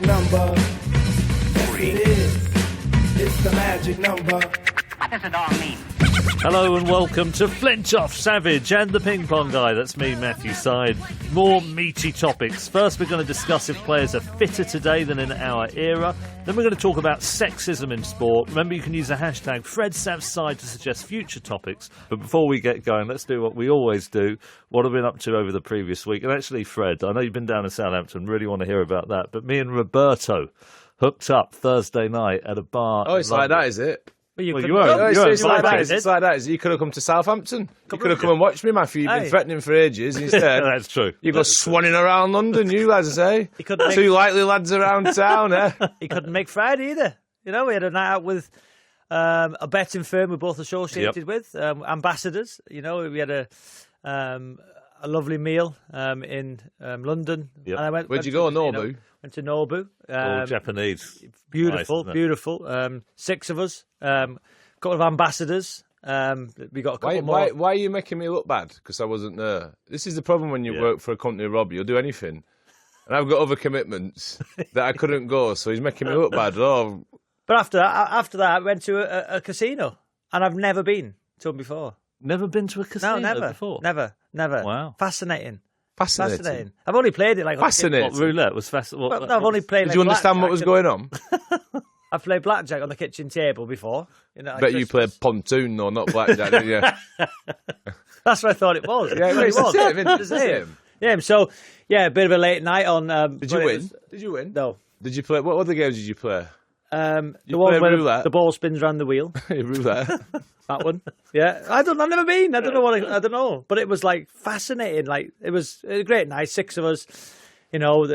magic number. Yes, it is. It's the magic number. What does it all mean? Hello and welcome to Flintoff, Savage and the Ping Pong Guy. That's me, Matthew Syed. More meaty topics. First, we're going to discuss if players are fitter today than in our era. Then we're going to talk about sexism in sport. Remember, you can use the hashtag FredSavSide to suggest future topics. But before we get going, let's do what we always do. What have we been up to over the previous week? And actually, Fred, I know you've been down in Southampton. Really want to hear about that. But me and Roberto hooked up Thursday night at a bar. Oh, it's like that, is it? You like that. It's like that. You could have come to Southampton. You could have come and watched me, Matthew. You've been threatening for ages. Instead, that's true. You go swanning around London, you lads, eh? Two likely lads around town, eh? He couldn't make Friday either. You know, we had a night out with a betting firm we're both associated with, ambassadors. You know, we had a lovely meal in London. Yep. And Where'd you go? Nobu? Went to Nobu. Japanese. Beautiful, nice, beautiful. 6 of us. Couple of ambassadors. We got a couple more. Why are you making me look bad? Because I wasn't there. This is the problem when you work for a company, Robbie. You'll do anything. And I've got other commitments that I couldn't go, so he's making me look bad. Oh. But after that, I went to a casino. And I've never been to one before. Never been to a casino before? Never. Wow. Fascinating. Fascinating. I've only played it like... Fascinating. What, roulette was fascinating. Well, no, I've only played Did you understand what was going on? I've played blackjack on the kitchen table before. You know, Bet you played pontoon, though, not blackjack, didn't you? That's what I thought it was. Yeah, it's the same, isn't it? It's the same. Yeah, so, a bit of a late night on... Did you win? Did you win? No. Did you play... What other games did you play? The one where the ball spins around the wheel. Roulette. That one. Yeah. I've never been. I don't know. But it was like fascinating. Like it was a great night. 6 of us, you know,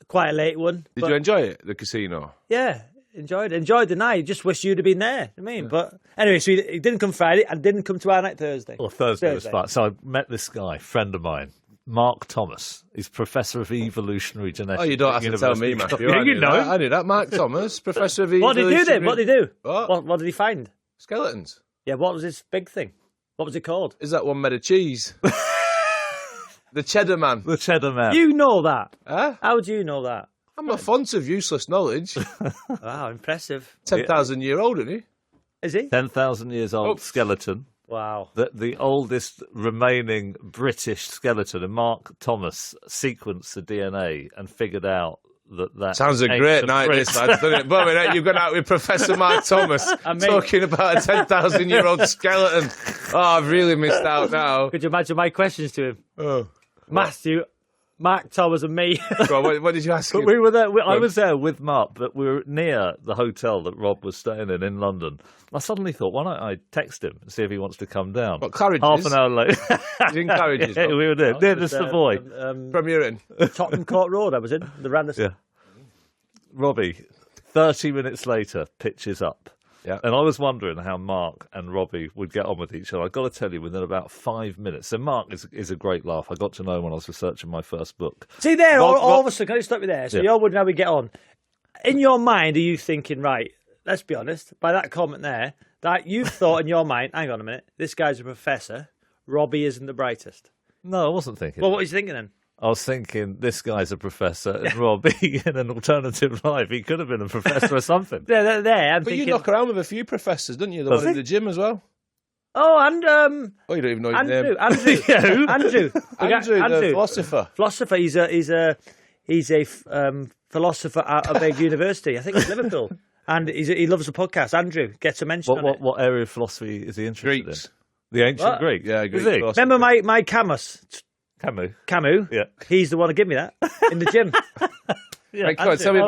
quite a late one. Did you enjoy it, the casino? Yeah. Enjoyed the night. Just wish you'd have been there. I mean, but anyway, so he didn't come Friday and didn't come to our night Thursday. Well, Thursday was fun. So I met this guy, friend of mine, Mark Thomas. He's Professor of Evolutionary Genetics. Oh, you don't have to tell me, Matthew. Yeah, you know. I knew that. Mark Thomas, Professor of What Evolutionary... did he do then? What did he do? What did he find? Skeletons. Yeah, what was his big thing? What was it called? Is that one made of cheese? The Cheddar Man. The Cheddar Man. You know that? Huh? How do you know that? I'm a font of useless knowledge. Wow, impressive. 10,000-year-old, isn't he? Is he? 10,000 years old skeleton. Wow. The oldest remaining British skeleton. And Mark Thomas sequenced the DNA and figured out that sounds a great night, this, lads, doesn't it? But you've gone out with Professor Mark Thomas talking about a 10,000-year-old skeleton. Oh, I've really missed out now. Could you imagine my questions to him? Oh. Matthew, Mark Thomas and me. What did you ask him? We were there. I was there with Mark, but we were near the hotel that Rob was staying in London. I suddenly thought, why don't I text him and see if he wants to come down? What, Claridge's? Half an hour later. He's in Claridge's. Yeah, we were there. Near the Savoy. Premier Inn. Tottenham Court Road, I was in. The Random. Yeah. Robbie, 30 minutes later, pitches up. Yeah. And I was wondering how Mark and Robbie would get on with each other. I've got to tell you, within about 5 minutes. So Mark is a great laugh. I got to know when I was researching my first book. See there, all of a sudden, can I stop you there? So you're wondering how we get on. In your mind, are you thinking, right, let's be honest, by that comment there, that you've thought in your mind, hang on a minute, this guy's a professor, Robbie isn't the brightest. No, I wasn't thinking. Well, what was you thinking then? I was thinking, this guy's a professor, and Robbie, in an alternative life, he could have been a professor or something. I'm but thinking... you knock around with a few professors, don't you? The one in the gym as well. Oh, and... Oh, you don't even know his Andrew, name. Andrew. Andrew, the philosopher. Philosopher, he's a philosopher at a big university, I think it's Liverpool. And he loves the podcast. Andrew gets a mention on it. What area of philosophy is he interested Greeks. in? The ancient Greek? Yeah, Greek. Is he? Remember my Camus? Camus? Yeah. He's the one who gave me that in the gym. Yeah, right, come on, tell me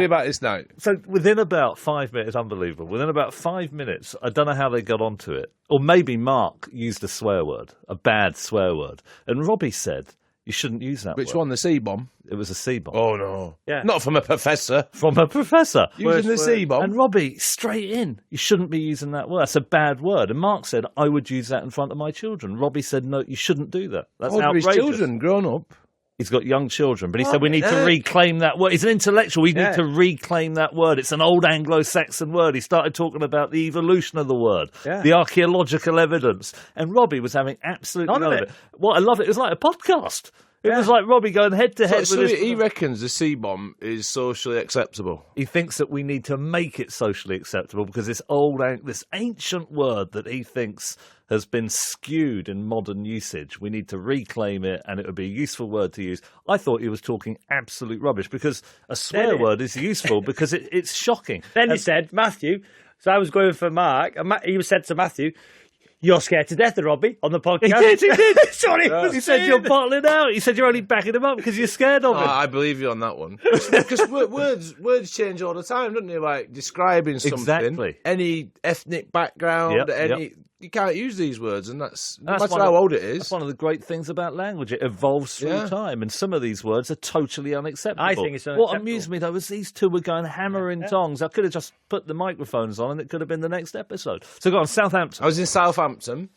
about this now. So within about 5 minutes, unbelievable. Within about 5 minutes, I don't know how they got onto it. Or maybe Mark used a swear word, a bad swear word. And Robbie said, you shouldn't use that Which word. one, the C-bomb? It was a C-bomb. Oh, no. Yeah. Not from a professor. From a professor. Using the C-bomb? And Robbie, straight in, you shouldn't be using that word. That's a bad word. And Mark said, I would use that in front of my children. Robbie said, no, you shouldn't do that. That's outrageous. His children, grown up. He's got young children, but he said we need to reclaim that word. He's an intellectual. We need to reclaim that word. It's an old Anglo-Saxon word. He started talking about the evolution of the word, the archaeological evidence. And Robbie was having absolutely none of it. Well, I love it. It was like a podcast. It was like Robbie going head to head So with his... he reckons the C-bomb is socially acceptable. He thinks that we need to make it socially acceptable because this this ancient word that he thinks has been skewed in modern usage, we need to reclaim it and it would be a useful word to use. I thought he was talking absolute rubbish because a swear word is useful because it's shocking. Then he said, Matthew, so I was going for Mark, and he said to Matthew, "You're scared to death of Robbie on the podcast." He did. Sorry, He said you're bottling out. He said you're only backing him up because you're scared of him. I believe you on that one. Because words change all the time, don't they? Like describing something, Exactly. any ethnic background, Yep. You can't use these words, and that's no That's matter how old it is. That's one of the great things about language. It evolves through time, and some of these words are totally unacceptable. I think it's What unacceptable. amused me, though, was these two were going hammer in tongs. I could have just put the microphones on, and it could have been the next episode. So go on, Southampton. I was in Southampton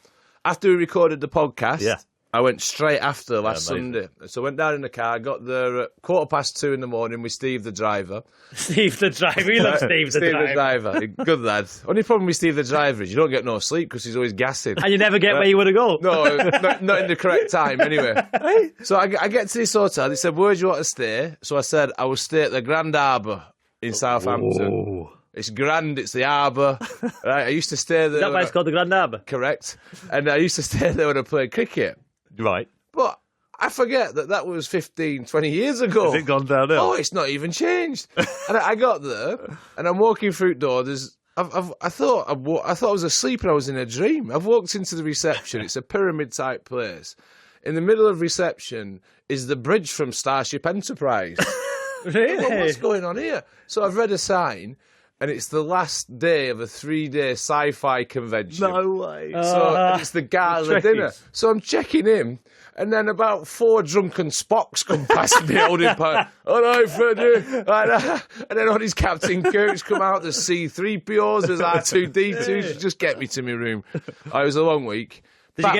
after we recorded the podcast. Yeah. I went straight after last amazing. Sunday. So I went down in the car, got there at 2:15 in the morning with Steve the driver. Steve the driver. We love Steve the driver. Good lad. Only problem with Steve the driver is you don't get no sleep because he's always gassing. And you never get where you want to go. No, not in the correct time, anyway. So I get to this hotel. They said, "Where do you want to stay?" So I said, "I will stay at the Grand Harbour in Southampton." It's grand, it's the harbour. Right, I used to stay there. Is that why it's called the Grand Harbour? Correct. And I used to stay there when I played cricket. Right. But I forget that was 15, 20 years ago. Has it gone downhill? Oh, it's not even changed. And I got there, and I'm walking through the door. I thought I was asleep and I was in a dream. I've walked into the reception. It's a pyramid-type place. In the middle of reception is the bridge from Starship Enterprise. Really? What's going on here? So I've read a sign, and it's the last day of a 3-day sci-fi convention. No way. So and it's the gala Trekkies. dinner. So I'm checking in, and then about 4 drunken Spocks come past me holding pie. All right, Freddie. And then all these Captain Kirks come out. There's C-3POs, there's R2-D2s. Just get me to my room. It was a long week.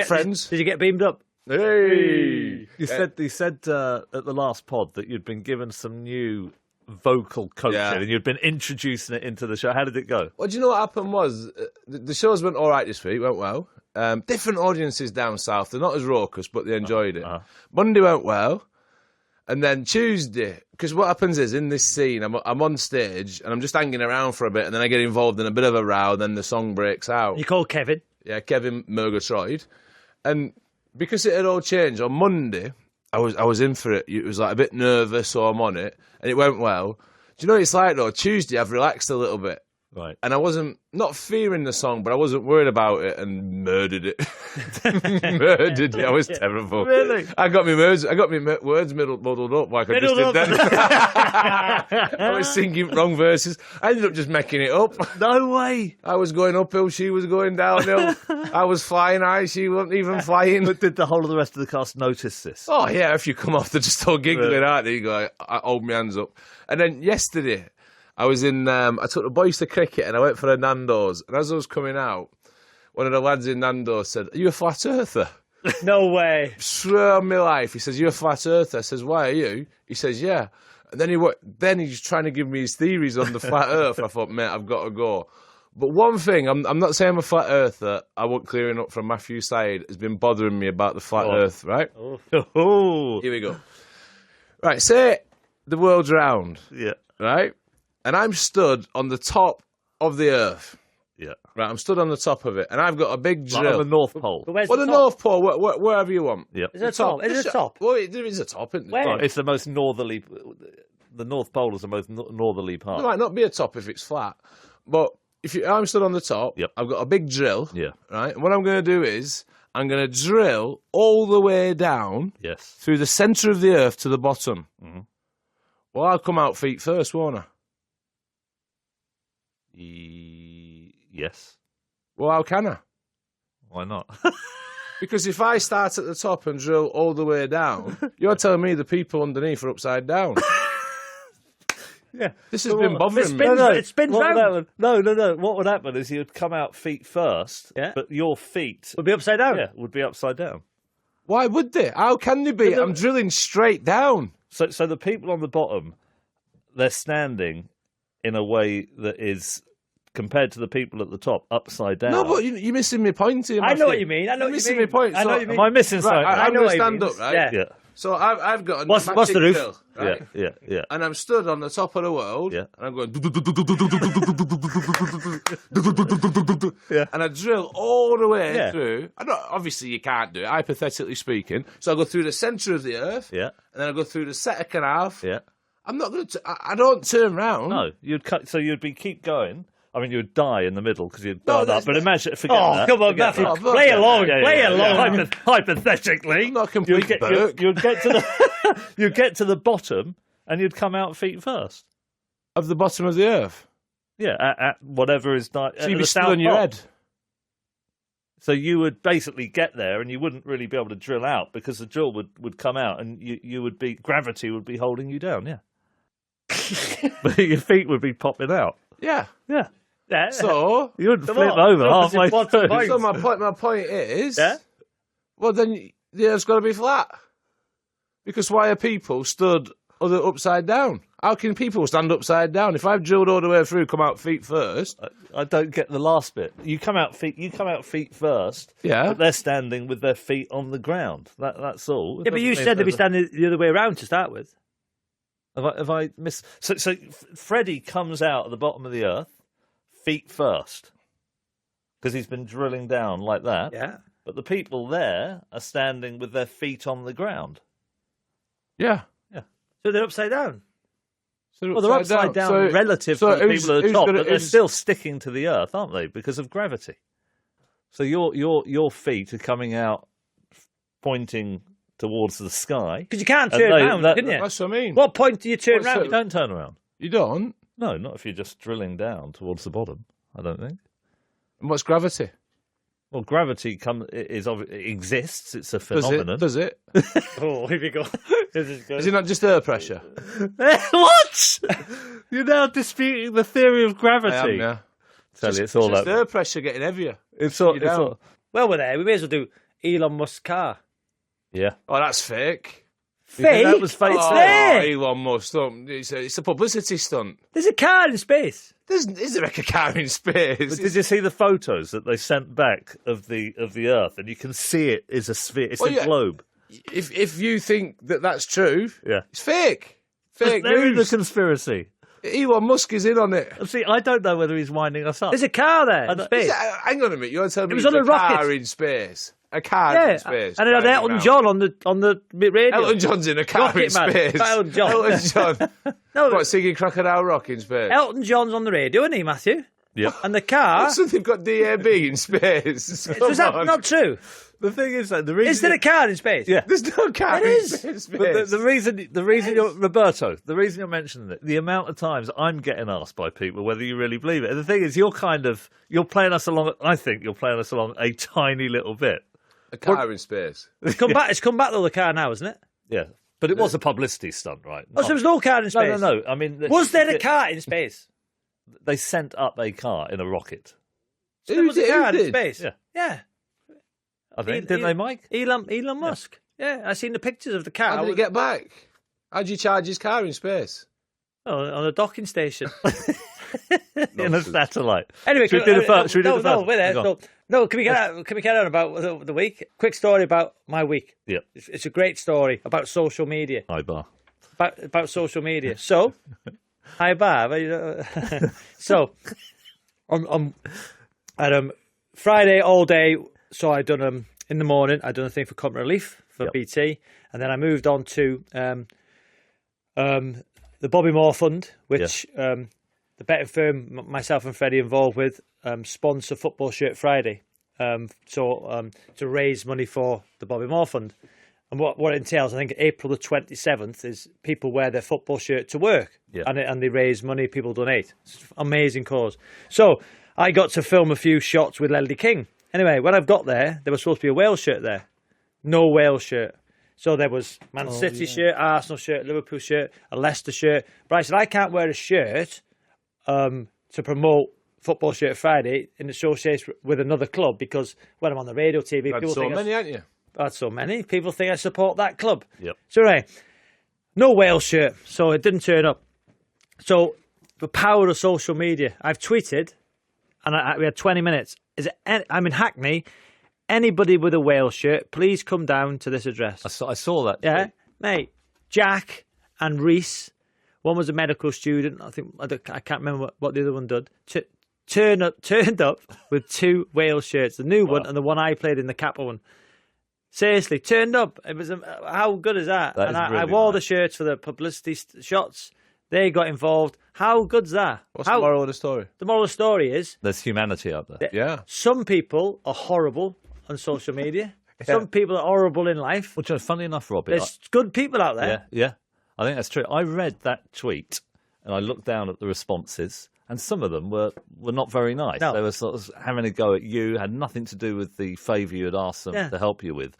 Friends. Did you get beamed up? Hey! You said at the last pod that you'd been given some new vocal coaching and you'd been introducing it into the show. How did it go? Well, do you know what happened was the shows went all right this week, went well. Different audiences down south. They're not as raucous, but they enjoyed it. Monday went well. And then Tuesday, because what happens is in this scene, I'm on stage and I'm just hanging around for a bit and then I get involved in a bit of a row, then the song breaks out. You called Kevin? Yeah, Kevin Murgatroyd. And because it had all changed, on Monday, I was in for it. It was like a bit nervous, so I'm on it, and it went well. Do you know what it's like though? Tuesday, I've relaxed a little bit, right? And I wasn't not fearing the song, but I wasn't worried about it, and murdered it. Murdered it. I was terrible. Really? I got my words muddled up like I just did then. I was singing wrong verses. I ended up just making it up. No way. I was going uphill, she was going downhill. I was flying high, she wasn't even flying. But did the whole of the rest of the cast notice this? Oh, yeah, if you come off, they're just all giggling, aren't they? You go, I hold my hands up. And then yesterday, I was in, I took the boys to cricket and I went for a Nando's. And as I was coming out, one of the lads in Nando's said, "Are you a flat earther?" No way. Swear on my life. He says, "You're a flat earther." I says, "Why are you?" He says, "Yeah." And then he's trying to give me his theories on the flat earth. I thought, mate, I've got to go. But one thing, I'm not saying I'm a flat earther. I want clearing up from Matthew Syed has been bothering me about the flat earth, right? Oh. Here we go. Right, say the world's round. Yeah. Right? And I'm stood on the top of the earth. Yeah. Right, I'm stood on the top of it, and I've got a big drill. Like on the North Pole. But where's Well, the the top? North Pole, wherever you want. Yeah. Is there a top? Is there a top? Well, there is a top, isn't there? Where? It's the most northerly. The North Pole is the most northerly part. There might not be a top if it's flat, but I'm stood on the top. Yep. I've got a big drill. Yeah. Right. And what I'm going to do is I'm going to drill all the way down. Yes. Through the centre of the earth to the bottom. Mm-hmm. Well, I'll come out feet first, won't I? Yes. Well, how can I? Why not? Because if I start at the top and drill all the way down, you're telling me the people underneath are upside down. Yeah. This has been bothering me. It spins What would round. happen? No. What would happen is you'd come out feet first, but your feet Would be upside down. would be upside down. Why would they? How can they be? I'm drilling straight down. So the people on the bottom, they're standing in a way that is, compared to the people at the top, upside down. No, but you're missing my point here, I know Matthew. what you mean. I know You're what missing you mean. my point. I know So- what you mean. Am I missing something? Right, I'm know going what to he stand means. up, right? Yeah. Yeah. So I've got a What's the pneumatic roof? drill, right? Yeah. And I'm stood on the top of the world, Yeah. and I'm going, Yeah. and I drill all the way Yeah. through. Obviously, you can't do it, hypothetically speaking. So I go through the centre of the earth, Yeah. and then I go through the Seta Canal. Yeah. I'm not going to. I don't turn round. No, you'd cut. So you'd keep going. I mean, you would die in the middle because you'd burn up. But imagine, forget Oh, that. come on, Forget Matthew. that. Play along. Play along. Hypothetically, I'm not a complete Burke. you'd get to the you'd get to the bottom and you'd come out feet first. Of the bottom of the earth. Yeah, at whatever is So you'd be still on your head. So you would basically get there and you wouldn't really be able to drill out because the drill would come out and gravity would be holding you down. Yeah, but your feet would be popping out. Yeah. Yeah. So You wouldn't Come flip on, over come on, halfway it's through. important. So my point is, Yeah? well then the earth's got to be flat. Because why are people stood upside down? How can people stand upside down? If I've drilled all the way through, come out feet first. I don't get the last bit. You come out feet first. Yeah. But they're standing with their feet on the ground. That's all. Yeah, but you said they'd be standing the other way around to start with. Have I missed? So Freddie comes out at the bottom of the earth, feet first, because he's been drilling down like that. Yeah. But the people there are standing with their feet on the ground. Yeah. So they're upside down. So Well, they're upside down So- relative so to the who's- people at the who's top, gonna- but They're who's- still sticking to the earth, aren't they? Because of gravity. So your feet are coming out, pointing towards the sky. because you can't And turn they- around, that- can you? That's what I mean. What point do you turn What's round? that? You don't turn around. You don't? No, not if you're just drilling down towards the bottom. I don't think. And what's gravity? Well, gravity exists. It's a Does phenomenon. it? Does it? Oh, here we go. This is good. Is it not just air pressure? What? You're now disputing the theory of gravity. I am, yeah. Tell you, it's all Just that. air pressure getting heavier. It's all. you It's down. all. Well, we're there. We may as well do Elon Musk's car. Yeah. Oh, that's fake. You think Fake? that was fake? It's Oh, fake. Elon Musk. It's a publicity stunt. There's a car in space. Is there a car in space? But did you see the photos that they sent back of the Earth, and you can see it is a sphere. It's Well, a yeah. globe. If you think that's true, Yeah. it's fake. Fake They're in the news. conspiracy. Elon Musk is in on it. See, I don't know whether he's winding us up. There's a car there in don't- space. Hang on a minute. You're telling me was there's on a car rocket. in space? A car Yeah, in space? and it had driving Elton around. John on the radio. Elton John's in a car Rocket in Man. space. Elton John. Elton John. No, What, singing Crocodile Rock in space? Elton John's on the radio, isn't he, Matthew? Yep. And the car. So they've got DAB in space. Was that Come on. not true? The thing is that the reason Is there a car in space? Yeah. There's no car It in is. space. But the reason you're Roberto, the reason you're mentioning it, the amount of times I'm getting asked by people whether you really believe it. And the thing is, you're playing us along. I think you're playing us along a tiny little bit. A car in space. It's come back. It's come back though. The car now, isn't it? Yeah, but it was a publicity stunt, right? Oh, so there was no car in space. No. I mean, Was there a car in space? They sent up a car in a rocket. So there was a car in did? space. Yeah. Yeah. I think didn't they, Mike? Elon Musk. Yeah, I seen the pictures of the car. How did he get back? How'd you charge his car in space? on a docking station. In a satellite. Anyway, Should we do the first? Should we do the no, first? wait there. Go on. No, can we get on about the week? Quick story about my week. Yeah. It's a great story about social media. Hi, bar. About social media. So, hi, Bob. So, on Friday all day. So I done in the morning. I done a thing for Comic Relief for Yep. BT, and then I moved on to the Bobby Moore Fund, which the betting firm myself and Freddie involved with sponsor Football Shirt Friday. To raise money for the Bobby Moore Fund. And what it entails, I think April the 27th is people wear their football shirt to work, Yeah. and they raise money, people donate. It's an amazing cause. So I got to film a few shots with Leslie King. Anyway, when I've got there was supposed to be a Wales shirt there. No Wales shirt. So there was Man City shirt, Arsenal shirt, Liverpool shirt, a Leicester shirt. But I said, I can't wear a shirt to promote Football Shirt Friday in association with another club, because when I'm on the radio, TV, You've had people so think many, haven't you? I've had so many. People think I support that club. Yep. So anyway, no Wales shirt, so it didn't turn up. So the power of social media. I've tweeted, and we had 20 minutes. I'm in Hackney. Anybody with a Wales shirt, please come down to this address. I saw that. Yeah. Mate, Jack and Reese, one was a medical student. I can't remember what the other one did. Turned up with 2 Wales shirts, the new one and the one I played in the Kappa one. Seriously, turned up. It was how good is that? That and is I really wore nice. the shirts for the publicity shots. They got involved. How good's that? What's the moral of the story? The moral of the story is There's humanity out there. Yeah. some people are horrible on social media. Some people are horrible in life. Which, funny enough, Robbie, There's good people out there. yeah, I think that's true. I read that tweet and I looked down at the responses, and some of them were not very nice. No. They were sort of having a go at you, had nothing to do with the favour you had asked them to help you with.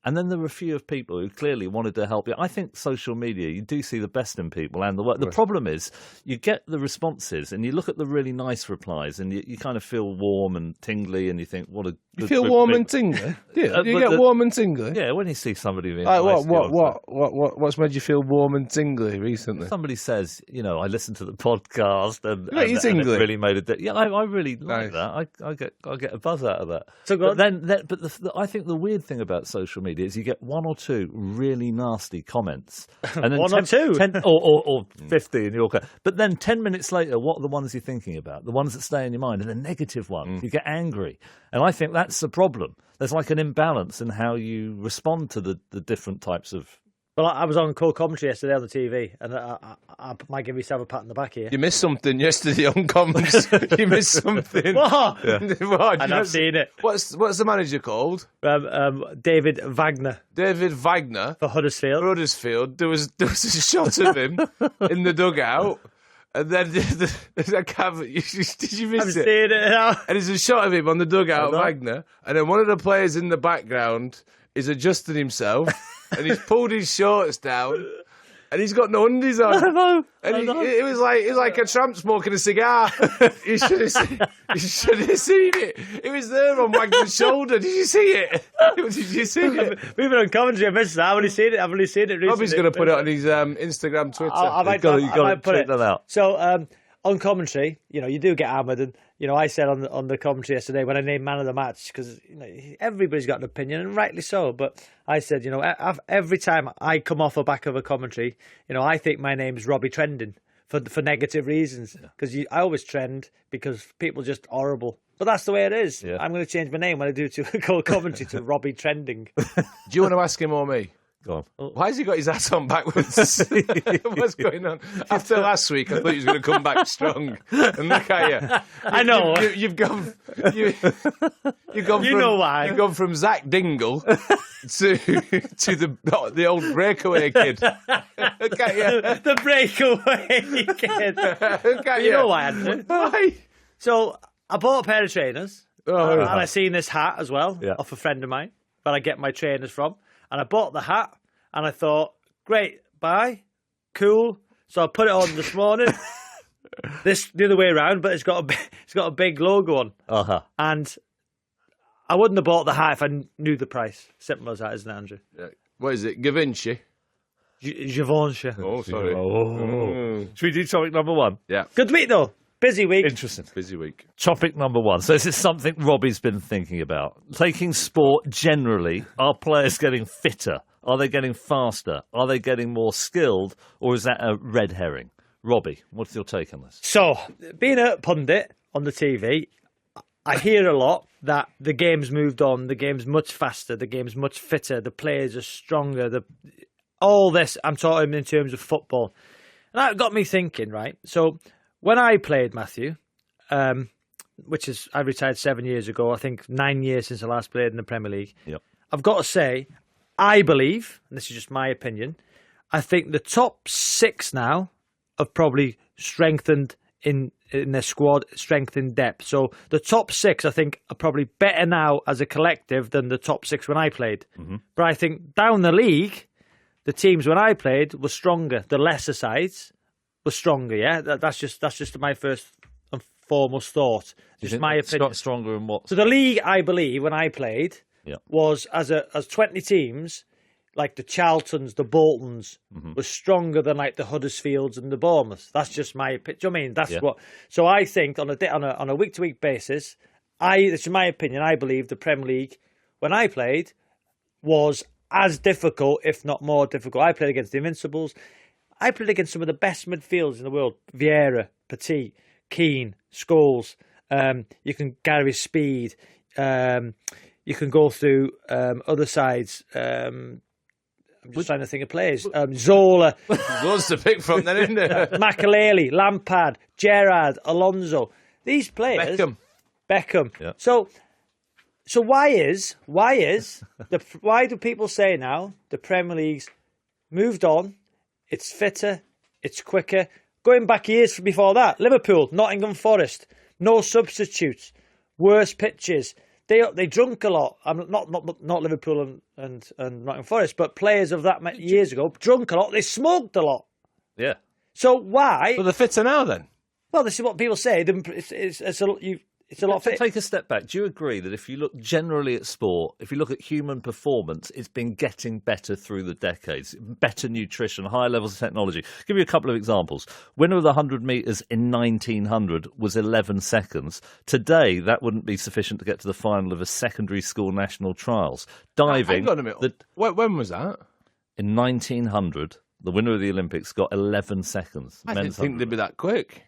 And then there were a few of people who clearly wanted to help you. I think social media, you do see the best in people and the work. The problem is you get the responses and you look at the really nice replies and you kind of feel warm and tingly and you think, what a You feel warm and tingly? Yeah, you get warm and tingly? Yeah, when you see somebody being Like, nice to you, what's made you feel warm and tingly recently? somebody says, I listened to the podcast and Make you it tingly. really made a difference. Yeah, I really Nice. like that. I get a buzz out of that. So go But on. I think the weird thing about social media is you get 1 or 2 really nasty comments, and then 1 or 2? 10 or 50 in your case. But then 10 minutes later, what are the ones you're thinking about? The ones that stay in your mind, and the negative ones. You get angry, and I think that's the problem. There's like an imbalance in how you respond to the different types of. Well, I was on co-commentary yesterday on the TV, and I might give myself a pat on the back here. You missed something yesterday on comms. You missed something. What? What? And I've seen it. What's the manager called? David Wagner David Wagner. for Huddersfield. Huddersfield. There was a shot of him in the dugout, and then I can't. Did you I'm miss it? seeing it now. And there's a shot of him on the dugout, Hold on. Wagner, and then one of the players in the background is adjusting himself, and he's pulled his shorts down, and he's got no undies on. I know. And it was like a tramp smoking a cigar. You should have seen it. It was there on Wagner's shoulder. Did you see it? Did you see it? We've been on commentary. I missed that. I've only seen it recently. Robbie's going to put it on his Instagram, Twitter. I might You've put to it. that out. So on commentary, you do get hammered, and I said on the commentary yesterday when I named man of the match, because everybody's got an opinion, and rightly so. But I said, every time I come off the back of a commentary, I think my name's Robbie Trending for negative reasons, because I always trend because people are just horrible. But that's the way it is. Yeah. I'm going to change my name when I do call commentary to Robbie Trending. Do you want to ask him or me? Go on. Why has he got his hat on backwards? What's going on? After last week, I thought he was going to come back strong. And look at you. I know. You've gone. You've gone. You from, know why. You've gone from Zach Dingle to the old breakaway kid. Look at you. The breakaway kid. Look at You know why, Andrew? Why? So I bought a pair of trainers, Oh, and I seen this hat as well Yeah. off a friend of mine that I get my trainers from. And I bought the hat, and I thought, great, bye, cool. So I put it on this morning. The other way around, but it's got a big logo on, Uh-huh. and I wouldn't have bought the hat if I knew the price. Simple as that, isn't it, Andrew? What is it? Givenchy. Givenchy. Oh, sorry. Should we do topic number 1? Yeah. Good week though. Busy week. Interesting. Busy week. Topic number 1. So this is something Robbie's been thinking about. Taking sport generally, are players getting fitter? Are they getting faster? Are they getting more skilled? Or is that a red herring? Robbie, what's your take on this? So, being a pundit on the TV, I hear a lot that the game's moved on, the game's much faster, the game's much fitter, the players are stronger, all this, I'm talking in terms of football. And that got me thinking, right? So, when I played, Matthew, which is, I retired 7 years ago, I think 9 years since I last played in the Premier League, Yep. I've got to say, I believe, and this is just my opinion, I think the top 6 now have probably strengthened in their squad, strengthened depth. So the top 6, I think, are probably better now as a collective than the top 6 when I played. Mm-hmm. But I think down the league, the teams when I played were stronger. The lesser sides were stronger. Yeah, that's just my first and foremost thought. Just my opinion. Stronger in what? So the league, I believe, when I played, was as 20 teams, like the Charltons, the Boltons, was stronger than like the Huddersfields and the Bournemouths. That's just my opinion. I mean, that's what. So I think on a week to week basis, this is my opinion. I believe the Premier League when I played was as difficult, if not more difficult. I played against the Invincibles. I played against some of the best midfielders in the world. Vieira, Petit, Keane, Scholes. You can carry speed. You can go through other sides. I'm just trying to think of players. Zola. Loads to pick from then, isn't it? Makelele, Lampard, Gerrard, Alonso. These players. Beckham. Yeah. So why do people say now the Premier League's moved on? It's fitter, it's quicker. Going back years before that, Liverpool, Nottingham Forest, no substitutes, worse pitches. They drunk a lot. I'm not Liverpool and Nottingham Forest, but players of that many years ago drunk a lot. They smoked a lot. Yeah. So why? Well, they're fitter now then. Well, this is what people say. It's a lot fit. Take a step back. Do you agree that if you look generally at sport, if you look at human performance, it's been getting better through the decades? Better nutrition, higher levels of technology. I'll give you a couple of examples. Winner of the 100 metres in 1900 was 11 seconds. Today, that wouldn't be sufficient to get to the final of a secondary school national trials. Diving. Hang on a minute. When was that? In 1900, the winner of the Olympics got 11 seconds. I didn't think they'd be that quick.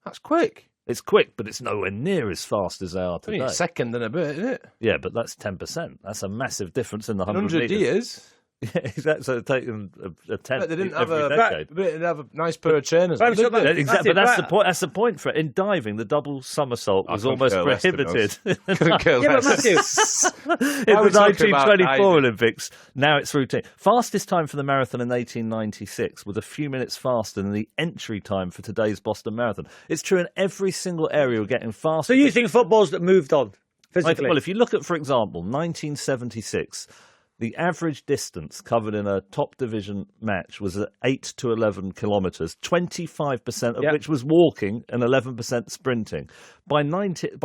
That's quick. It's quick, but it's nowhere near as fast as they are today. Only a second and a bit, isn't it? Yeah, but that's 10%. That's a massive difference in the 100 metres. years. Yeah, exactly. So taking a tenth. But they didn't every have decade. they didn't have a nice pair of trainers. Right, so did they? Exactly, but that's right. the point. That's the point for it. In diving, the double somersault was couldn't almost care less, to be prohibited. Couldn't care Yeah, but less. Matthew, In Why are the we talking about 1924 diving? Olympics, now it's routine. Fastest time for the marathon in 1896 was a few minutes faster than the entry time for today's Boston Marathon. It's true in every single area. We're getting faster. so you think football's that moved on physically? Well, if you look at, for example, 1976, the average distance covered in a top division match was at 8 to 11 kilometres, 25% of which was walking and 11% sprinting. By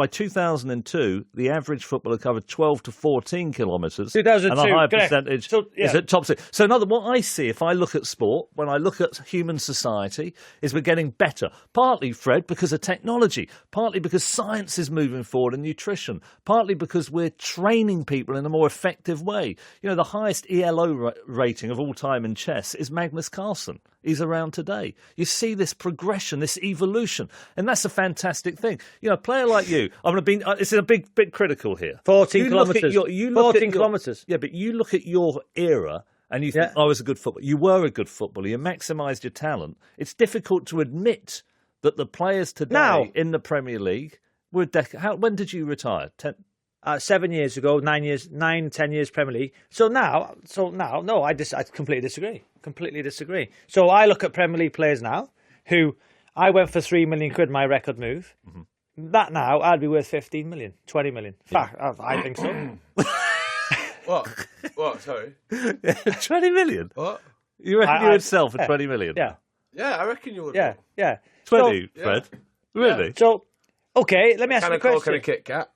2002, the average footballer covered 12 to 14 kilometres, 2002, and a higher correct. percentage So, yeah. is at top six. So, another what I see if I look at sport, when I look at human society, is we're getting better. Partly, Fred, because of technology. Partly because science is moving forward and nutrition. Partly because we're training people in a more effective way. You know, the highest ELO rating of all time in chess is Magnus Carlsen. He's around today. You see this progression, this evolution, and that's a fantastic thing. You know, a player like you, I'm going to be. It's a bit critical here. 14 kilometres. 14 kilometres. Yeah, but you look at your era and you think, I was a good footballer. You were a good footballer. You maximised your talent. It's difficult to admit that the players today in the Premier League were. When did you retire? 7 years ago, 10 years Premier League. So now, no, I completely disagree. Completely disagree. So I look at Premier League players now, who I went for 3 million quid, my record move. Mm-hmm. That now, I'd be worth 15 million, 20 million. Fact, I think so. What? Sorry. 20 million? What? You reckon you would sell for 20 million? Yeah. Yeah, I reckon you would. Yeah. 20, So, Fred? Really? So, okay, let me ask you a Kind of question. Kit Kat.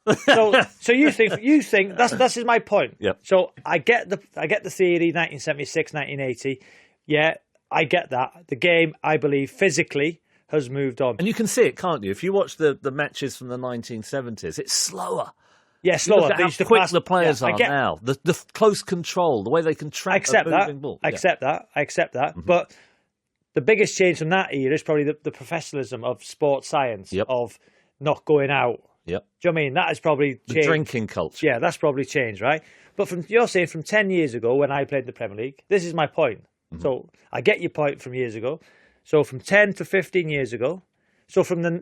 So you think that's is my point. Yep. So I get the theory, 1976, 1980. Yeah, I get that. The game, I believe, physically has moved on. And you can see it, can't you? If you watch the matches from the 1970s, it's slower. Yeah, slower. Look at how quick the players are I get, now. The close control, the way they can track a moving ball. I accept that. Mm-hmm. But the biggest change from that era is probably the professionalism of sports science, of not going out. Yep. Do you know what I mean? That has probably changed. The drinking culture. Yeah, that's probably changed, right? But you're saying from 10 years ago when I played in the Premier League, this is my point. Mm-hmm. So I get your point from years ago. So from 10 to 15 years ago, so from the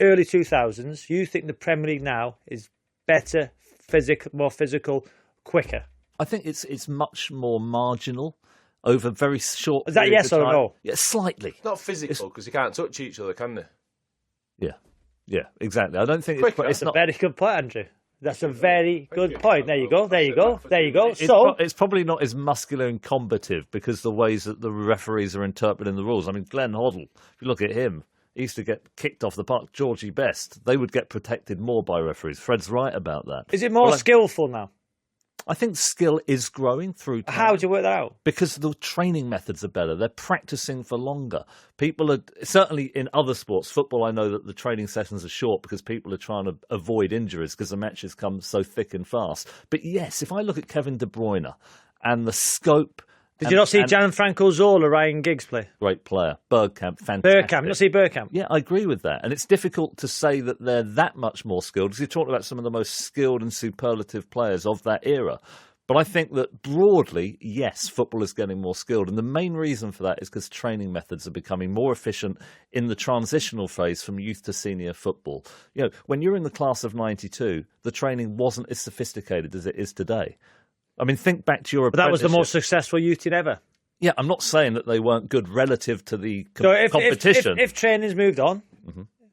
early 2000s, you think the Premier League now is better, more physical, quicker? I think it's much more marginal over very short. Is that yes or no? Yeah, slightly. It's not physical because you can't touch each other, can they? Yeah, exactly. I don't think It's a very good point, Andrew. That's a very good point. There you go. It's probably not as muscular and combative because the ways that the referees are interpreting the rules. I mean, Glenn Hoddle, if you look at him, he used to get kicked off the park. Georgie Best, they would get protected more by referees. Fred's right about that. Is it more skillful now? I think skill is growing through time. How do you work that out? Because the training methods are better. They're practicing for longer. People are, certainly in other sports, football, I know that the training sessions are short because people are trying to avoid injuries because the matches come so thick and fast. But yes, if I look at Kevin De Bruyne and the scope. Did you not see Gianfranco Zola, Ryan Giggs play? Great player. Bergkamp, fantastic. Bergkamp, you not see Bergkamp? Yeah, I agree with that. And it's difficult to say that they're that much more skilled, because you're talking about some of the most skilled and superlative players of that era. But I think that broadly, yes, football is getting more skilled. And the main reason for that is because training methods are becoming more efficient in the transitional phase from youth to senior football. You know, when you're in the class of 92, the training wasn't as sophisticated as it is today. I mean, think back to your apprenticeship. But that was the most successful youth team ever. Yeah, I'm not saying that they weren't good relative to the competition. If training's moved on,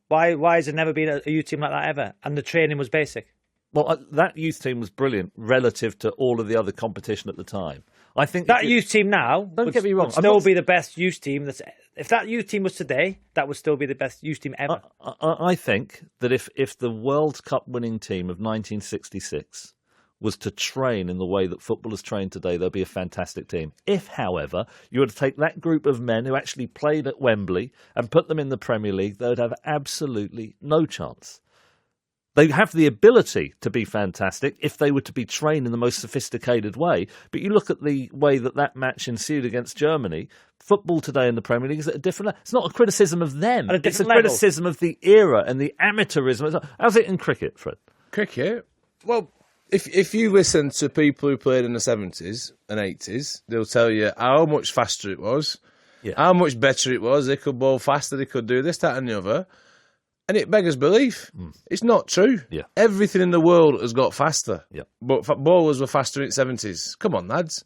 why has there never been a youth team like that ever? And the training was basic. Well, that youth team was brilliant relative to all of the other competition at the time. I think that youth team now don't get me wrong, would still be the best youth team. If that youth team was today, that would still be the best youth team ever. I think that if the World Cup winning team of 1966 was to train in the way that football is trained today, they'll be a fantastic team. If, however, you were to take that group of men who actually played at Wembley and put them in the Premier League, they would have absolutely no chance. They have the ability to be fantastic if they were to be trained in the most sophisticated way. But you look at the way that match ensued against Germany, football today in the Premier League is at a different level. It's not a criticism of them. It's a criticism of the era and the amateurism. How's it in cricket, Fred? Cricket? Well, if you listen to people who played in the 70s and 80s, they'll tell you how much faster it was, how much better it was. They could bowl faster, they could do this, that and the other. And it beggars belief. It's not true. Yeah. Everything in the world has got faster. Yeah. But bowlers were faster in the 70s. Come on, lads.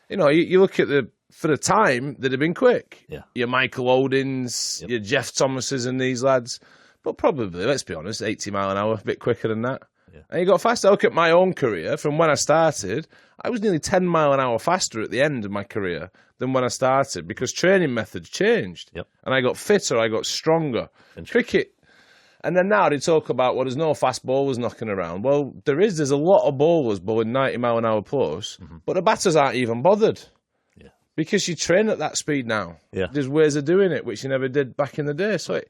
You know, you look at for the time, they'd have been quick. Yeah. Your Michael Odins, your Jeff Thomases and these lads. But probably, let's be honest, 80 mile an hour, a bit quicker than that. Yeah. And you got faster. I look at my own career. From when I started, I was nearly 10 mile an hour faster at the end of my career than when I started, because training methods changed. Yep. And I got fitter, I got stronger. Cricket. And then now they talk about, well, there's no fast bowlers knocking around. Well, there's a lot of bowlers bowling 90 mile an hour plus, but the batters aren't even bothered. Yeah. Because you train at that speed now. Yeah. There's ways of doing it, which you never did back in the day. So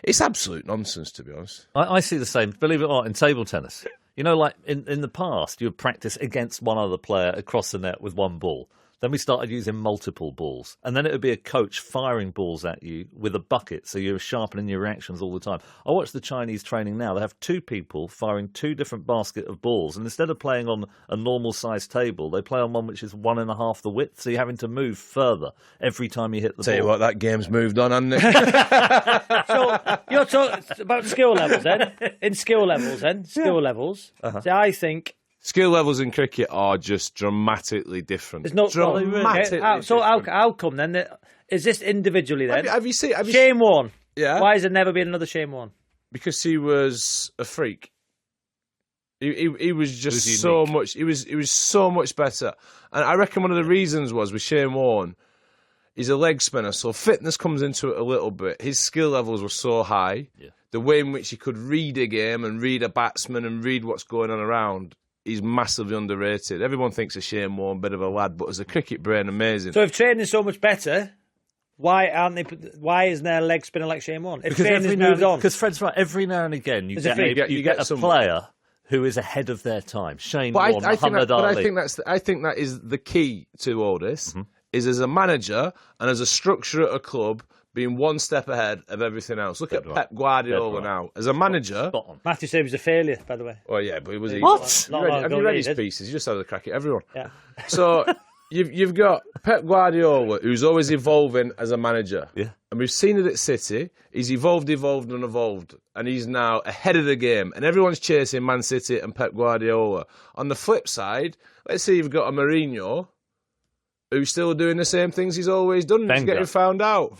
it's absolute nonsense, to be honest. I see the same, believe it or not, in table tennis. You know, like in the past, you would practice against one other player across the net with one ball. Then we started using multiple balls. And then it would be a coach firing balls at you with a bucket, so you're sharpening your reactions all the time. I watch the Chinese training now. They have two people firing two different basket of balls. And instead of playing on a normal-sized table, they play on one which is 1.5 the width, so you're having to move further every time you hit the ball. Tell you what, that game's moved on, hasn't it? So you're talking about skill levels, then? In skill levels, then? Skill levels. So I think... Skill levels in cricket are just dramatically different. There's no dramatically different. So how come then? Is this individually then? Have you seen Shane Warne? Yeah. Why has there never been another Shane Warne? Because he was a freak. He was just so much. He was so much better. And I reckon one of the reasons was with Shane Warne, he's a leg spinner, so fitness comes into it a little bit. His skill levels were so high. Yeah. The way in which he could read a game and read a batsman and read what's going on around. He's massively underrated. Everyone thinks of Shane Warne, bit of a lad, but as a cricket brain, amazing. So if training's so much better, why isn't there a leg spinner like Shane Warne? If training's moved on. Because Fred's right, every now and again you get a player who is ahead of their time. Shane Warne, Muhammad Ali. But I think that is the key to all this, is as a manager and as a structure at a club, being one step ahead of everything else. Look at Pep Guardiola now. As a manager... Matthew said he was a failure, by the way. Oh, yeah, but it was... What? Have you read his pieces? You just had a crack at everyone. Yeah. So, you've got Pep Guardiola, who's always evolving as a manager. Yeah. And we've seen it at City. He's evolved and evolved. And he's now ahead of the game. And everyone's chasing Man City and Pep Guardiola. On the flip side, let's say you've got a Mourinho who's still doing the same things he's always done. He's getting found out.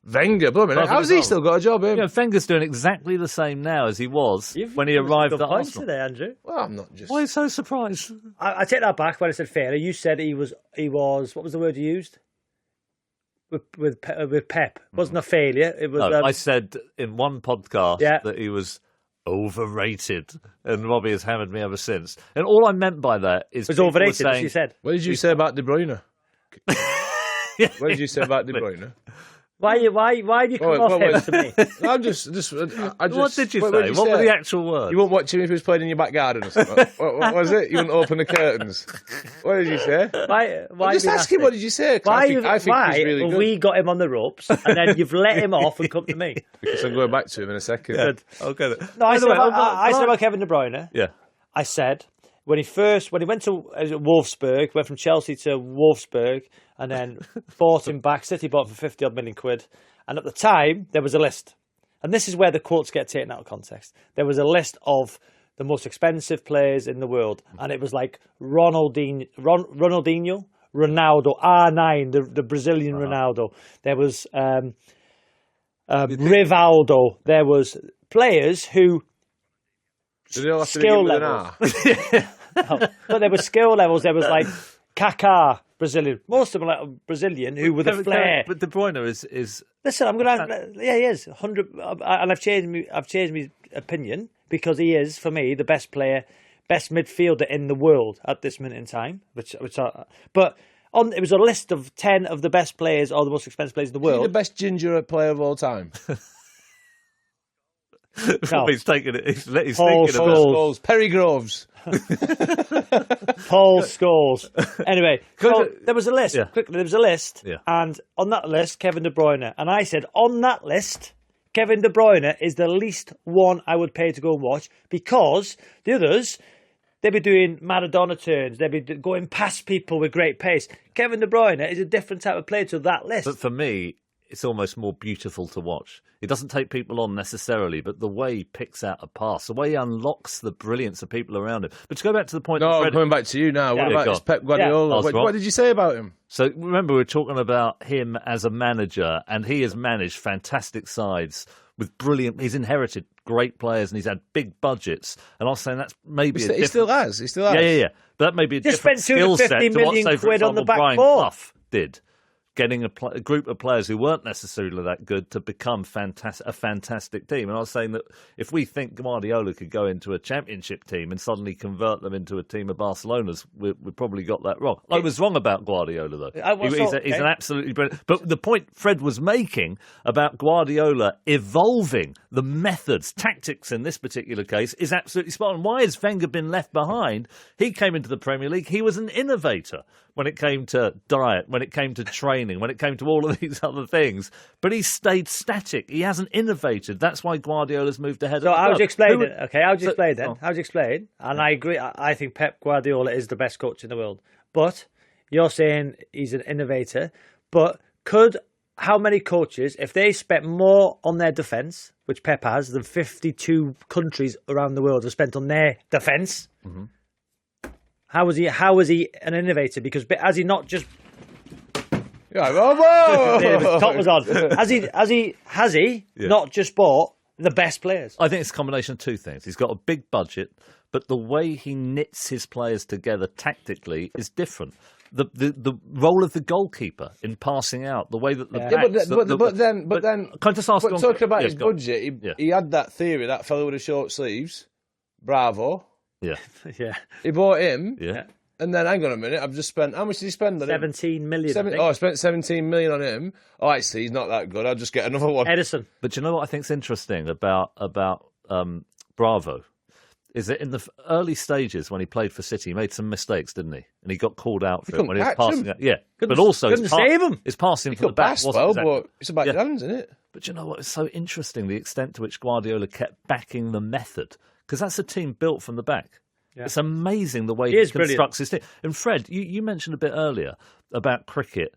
Wenger, blimey. How's he still got a job, him? Yeah, Wenger's doing exactly the same now as he was when he arrived at Arsenal. Today, Andrew. Well, I'm not just... Why are you so surprised? I take that back when I said failure. You said he was. What was the word you used? With Pep. It wasn't a failure. It was. No, I said in one podcast that he was overrated, and Robbie has hammered me ever since. And all I meant by that is... It was overrated, as you said. What did you say about De Bruyne? What did you say about De Bruyne? Why do you come off him to me? I'm just. I just What did you say? did What were the actual words? You won't watch him if he was playing in your back garden or something. what was it? You wouldn't open the curtains. What did you say? Why Just ask him what did you say? I think he's really good. We got him on the ropes and then you've let him off and come to me? Because I'm going back to him in a second. Good. I'll get it. No, I said about Kevin De Bruyne. Yeah. I said when he went to Wolfsburg, went from Chelsea to Wolfsburg, and then bought him back. City bought him for 50 odd million quid. And at the time, there was a list. And this is where the quotes get taken out of context. There was a list of the most expensive players in the world. And it was like Ronaldinho, Ronaldo, R9, the Brazilian Ronaldo. There was Rivaldo. There was players who... Did they all have to skill begin with levels. No, but there were skill levels. There was like Kaká, Brazilian. Most of them are like Brazilian who with a flair. But De Bruyne is. Listen, I'm going to. Yeah, he is 100. And I've changed my opinion because he is for me the best player, best midfielder in the world at this minute in time. It was a list of 10 of the best players or the most expensive players in the world. Is he the best ginger player of all time? No. He's taking it. He's Paul thinking about Scholes. Perry Groves. Paul Scholes. Anyway, so there was a list. Yeah. Quickly, there was a list. Yeah. And on that list, Kevin De Bruyne. And I said, on that list, Kevin De Bruyne is the least one I would pay to go and watch because the others, they'd be doing Maradona turns. They'd be going past people with great pace. Kevin De Bruyne is a different type of player to that list. But for me, it's almost more beautiful to watch. It doesn't take people on necessarily, but the way he picks out a pass, the way he unlocks the brilliance of people around him. But to go back to the point... No, I'm coming back to you now. What about this Pep Guardiola? Yeah. What did you say about him? So remember, we were talking about him as a manager, and he has managed fantastic sides with brilliant... He's inherited great players, and he's had big budgets. And I was saying that's maybe He still has. Yeah. But that may be a different skill set to what, say, for example, on the back Brian four. Clough did. Getting a group of players who weren't necessarily that good to become a fantastic team. And I was saying that if we think Guardiola could go into a championship team and suddenly convert them into a team of Barcelona's, we probably got that wrong. I was wrong about Guardiola, though. He's an absolutely brilliant... But the point Fred was making about Guardiola evolving the methods, tactics in this particular case, is absolutely spot on. Why has Wenger been left behind? He came into the Premier League. He was an innovator when it came to diet, when it came to training, when it came to all of these other things. But he stayed static. He hasn't innovated. That's why Guardiola's moved ahead. So how would you explain it? Okay, how would you explain then? How would you explain? And I agree. I think Pep Guardiola is the best coach in the world. But you're saying he's an innovator. But how many coaches, if they spent more on their defence, which Pep has, than 52 countries around the world have spent on their defence, how was he an innovator? Because has he not just... Whoa! Top was on. Has he not just bought the best players? I think it's a combination of two things. He's got a big budget, but the way he knits his players together tactically is different. The role of the goalkeeper in passing out, the way that the backs... But then, can I just ask talking about his budget, he had that theory, that fellow with the short sleeves, Bravo. Yeah. Yeah. He bought him. Yeah. And then, hang on a minute, I've just spent... How much did he spend on him? 17 million, I spent 17 million on him. Oh, I see, he's not that good. I'll just get another one. Edison. But you know what I think's interesting about Bravo? Is that in the early stages when he played for City, he made some mistakes, didn't he? And he got called out for it when he was passing out. Yeah. But also... Couldn't save him. His passing from the back wasn't but it's about hands, isn't it? But you know what? It's so interesting, the extent to which Guardiola kept backing the method. Because that's a team built from the back. Yeah. It's amazing the way he constructs his team. And Fred, you mentioned a bit earlier about cricket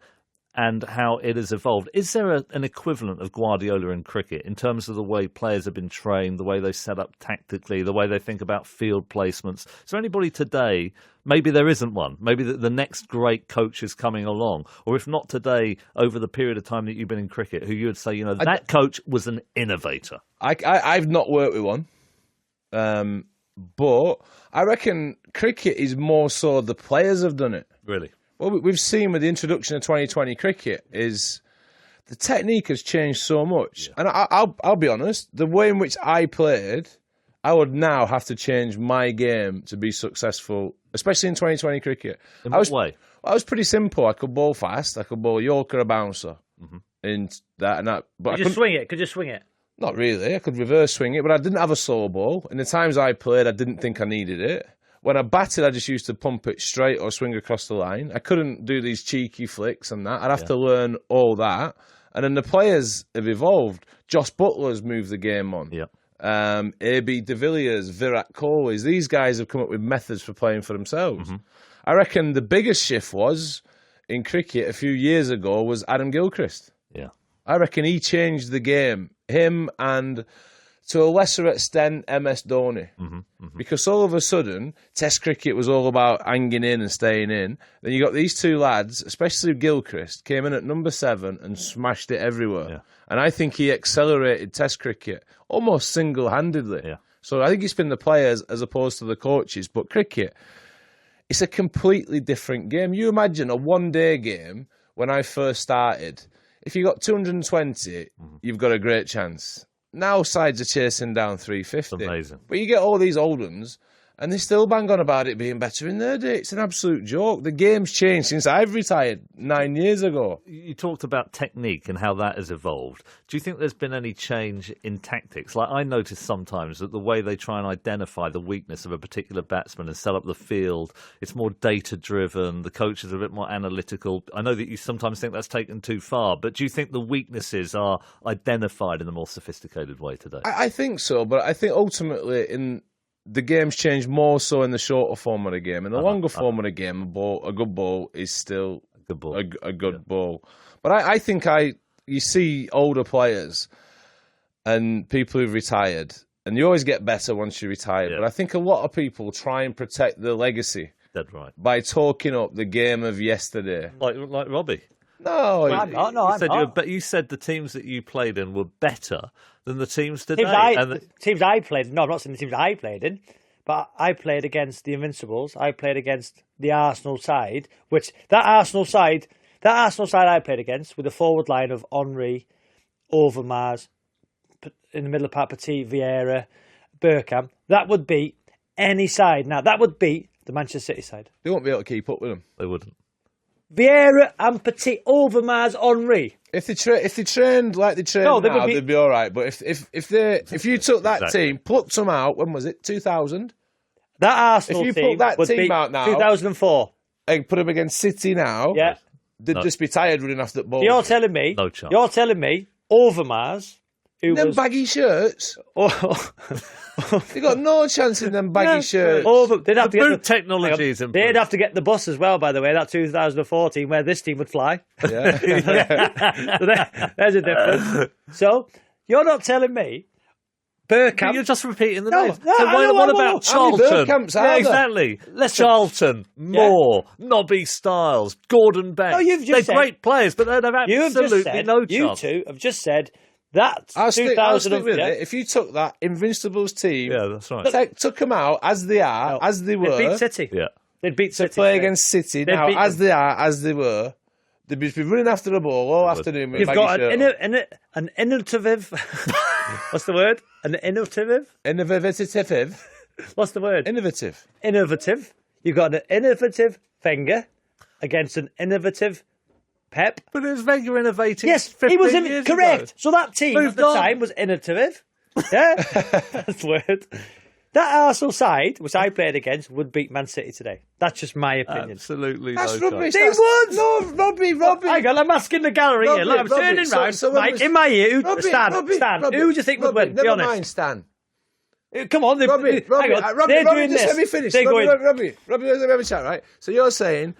and how it has evolved. Is there an equivalent of Guardiola in cricket in terms of the way players have been trained, the way they set up tactically, the way they think about field placements? Is there anybody today, maybe there isn't one, maybe the next great coach is coming along, or if not today, over the period of time that you've been in cricket, who you would say, that coach was an innovator? I've not worked with one. But I reckon cricket is more so the players have done it. Really? What we've seen with the introduction of 2020 cricket is the technique has changed so much. Yeah. And I'll be honest, the way in which I played, I would now have to change my game to be successful, especially in 2020 cricket. In what way? I was pretty simple. I could bowl fast. I could bowl a yorker, a bouncer. Mm-hmm. in that and that. But Could you swing it? Could you swing it? Not really. I could reverse swing it, but I didn't have a slow ball. In the times I played, I didn't think I needed it. When I batted, I just used to pump it straight or swing across the line. I couldn't do these cheeky flicks and that. I'd have to learn all that. And then the players have evolved. Josh Butler's moved the game on. Yeah. A.B. de Villiers, Virat Kohli's. These guys have come up with methods for playing for themselves. I reckon the biggest shift was, in cricket a few years ago, was Adam Gilchrist. Yeah. I reckon he changed the game. Him and, to a lesser extent, MS Dhoni. Because all of a sudden, Test cricket was all about hanging in and staying in. Then you got these two lads, especially Gilchrist, came in at number 7 and smashed it everywhere. Yeah. And I think he accelerated Test cricket almost single-handedly. Yeah. So I think it's been the players as opposed to the coaches. But cricket, it's a completely different game. You imagine a one-day game when I first started. If you got 220, you've got a great chance. Now sides are chasing down 350. It's amazing. But you get all these old ones, and they still bang on about it being better in their day. It's an absolute joke. The game's changed since I've retired 9 years ago. You talked about technique and how that has evolved. Do you think there's been any change in tactics? Like, I notice sometimes that the way they try and identify the weakness of a particular batsman and set up the field, it's more data-driven. The coaches are a bit more analytical. I know that you sometimes think that's taken too far, but do you think the weaknesses are identified in a more sophisticated way today? I think so, but I think ultimately the game's changed more so in the shorter form of the game. In the longer form of the game, a good ball is still a good ball. But I think you see older players and people who've retired, and you always get better once you retire. Yeah. But I think a lot of people try and protect their legacy by talking up the game of yesterday. Like Robbie. No, You said the teams that you played in were better than the teams today. Teams I played. No, I'm not saying the teams I played in, but I played against the Invincibles. I played against the Arsenal side, which that Arsenal side I played against with a forward line of Henry, Overmars, in the middle of Petit, Vieira, Bergkamp. That would beat any side. Now that would beat the Manchester City side. They won't be able to keep up with them. They wouldn't. Vieira and Petit, Overmars, Henry. If they trained like they train now, they'd be all right. But if you took that team, plucked them out, when was it? 2000. That Arsenal if you team pluck that would team beat out now, 2004. And put them against City now, they'd just be tired running off that ball. You're telling me? No chance. You're telling me Overmars, who them was baggy shirts. They got no chance in them baggy shirts. They'd have to get boot technology is improved. They'd have to get the bus as well, by the way, that 2014, where this team would fly. Yeah. So there's a difference. So, you're not telling me Bergkamp... You're just repeating the No, names. no, So what about How many Charlton? Bergkamps are Yeah, there? exactly. Charlton, Moore, Nobby Stiles, Gordon Banks. No, you've just They're great players, but they've absolutely no chance. You two have just said that I'll stick with 2000... it. If you took that Invincibles team, Yeah, that's right. took them out as they are, as they were, They'd beat City. Yeah. They'd beat City. play against City They'd now, beat as them. they are, as they were, they'd be running after the ball all afternoon. With You've baggy got shirt an innovative... What's the word? An innovative? Innovative. What's the word? Innovative. Innovative. You've got an innovative Wenger against an innovative Pep. But it was Wenger innovating. Yes, 15 he was years correct. ago. So that team Moved at the on. time was innovative. Yeah, that's the word. That Arsenal side, which I played against, would beat Man City today. That's just my opinion. Absolutely That's no rubbish. chance. They would. No, Robbie. Hang on, I'm asking the gallery here. Look, I'm Robbie, turning so- round. so when Mike, was- in my ear, Stan, Robbie, who do you think would win? Never Be honest. mind, Stan. Come on, Robbie, hang on. Robbie, They're Robbie, doing just this. let me finish. They're going. Robbie, let me have a chat, right? So you're saying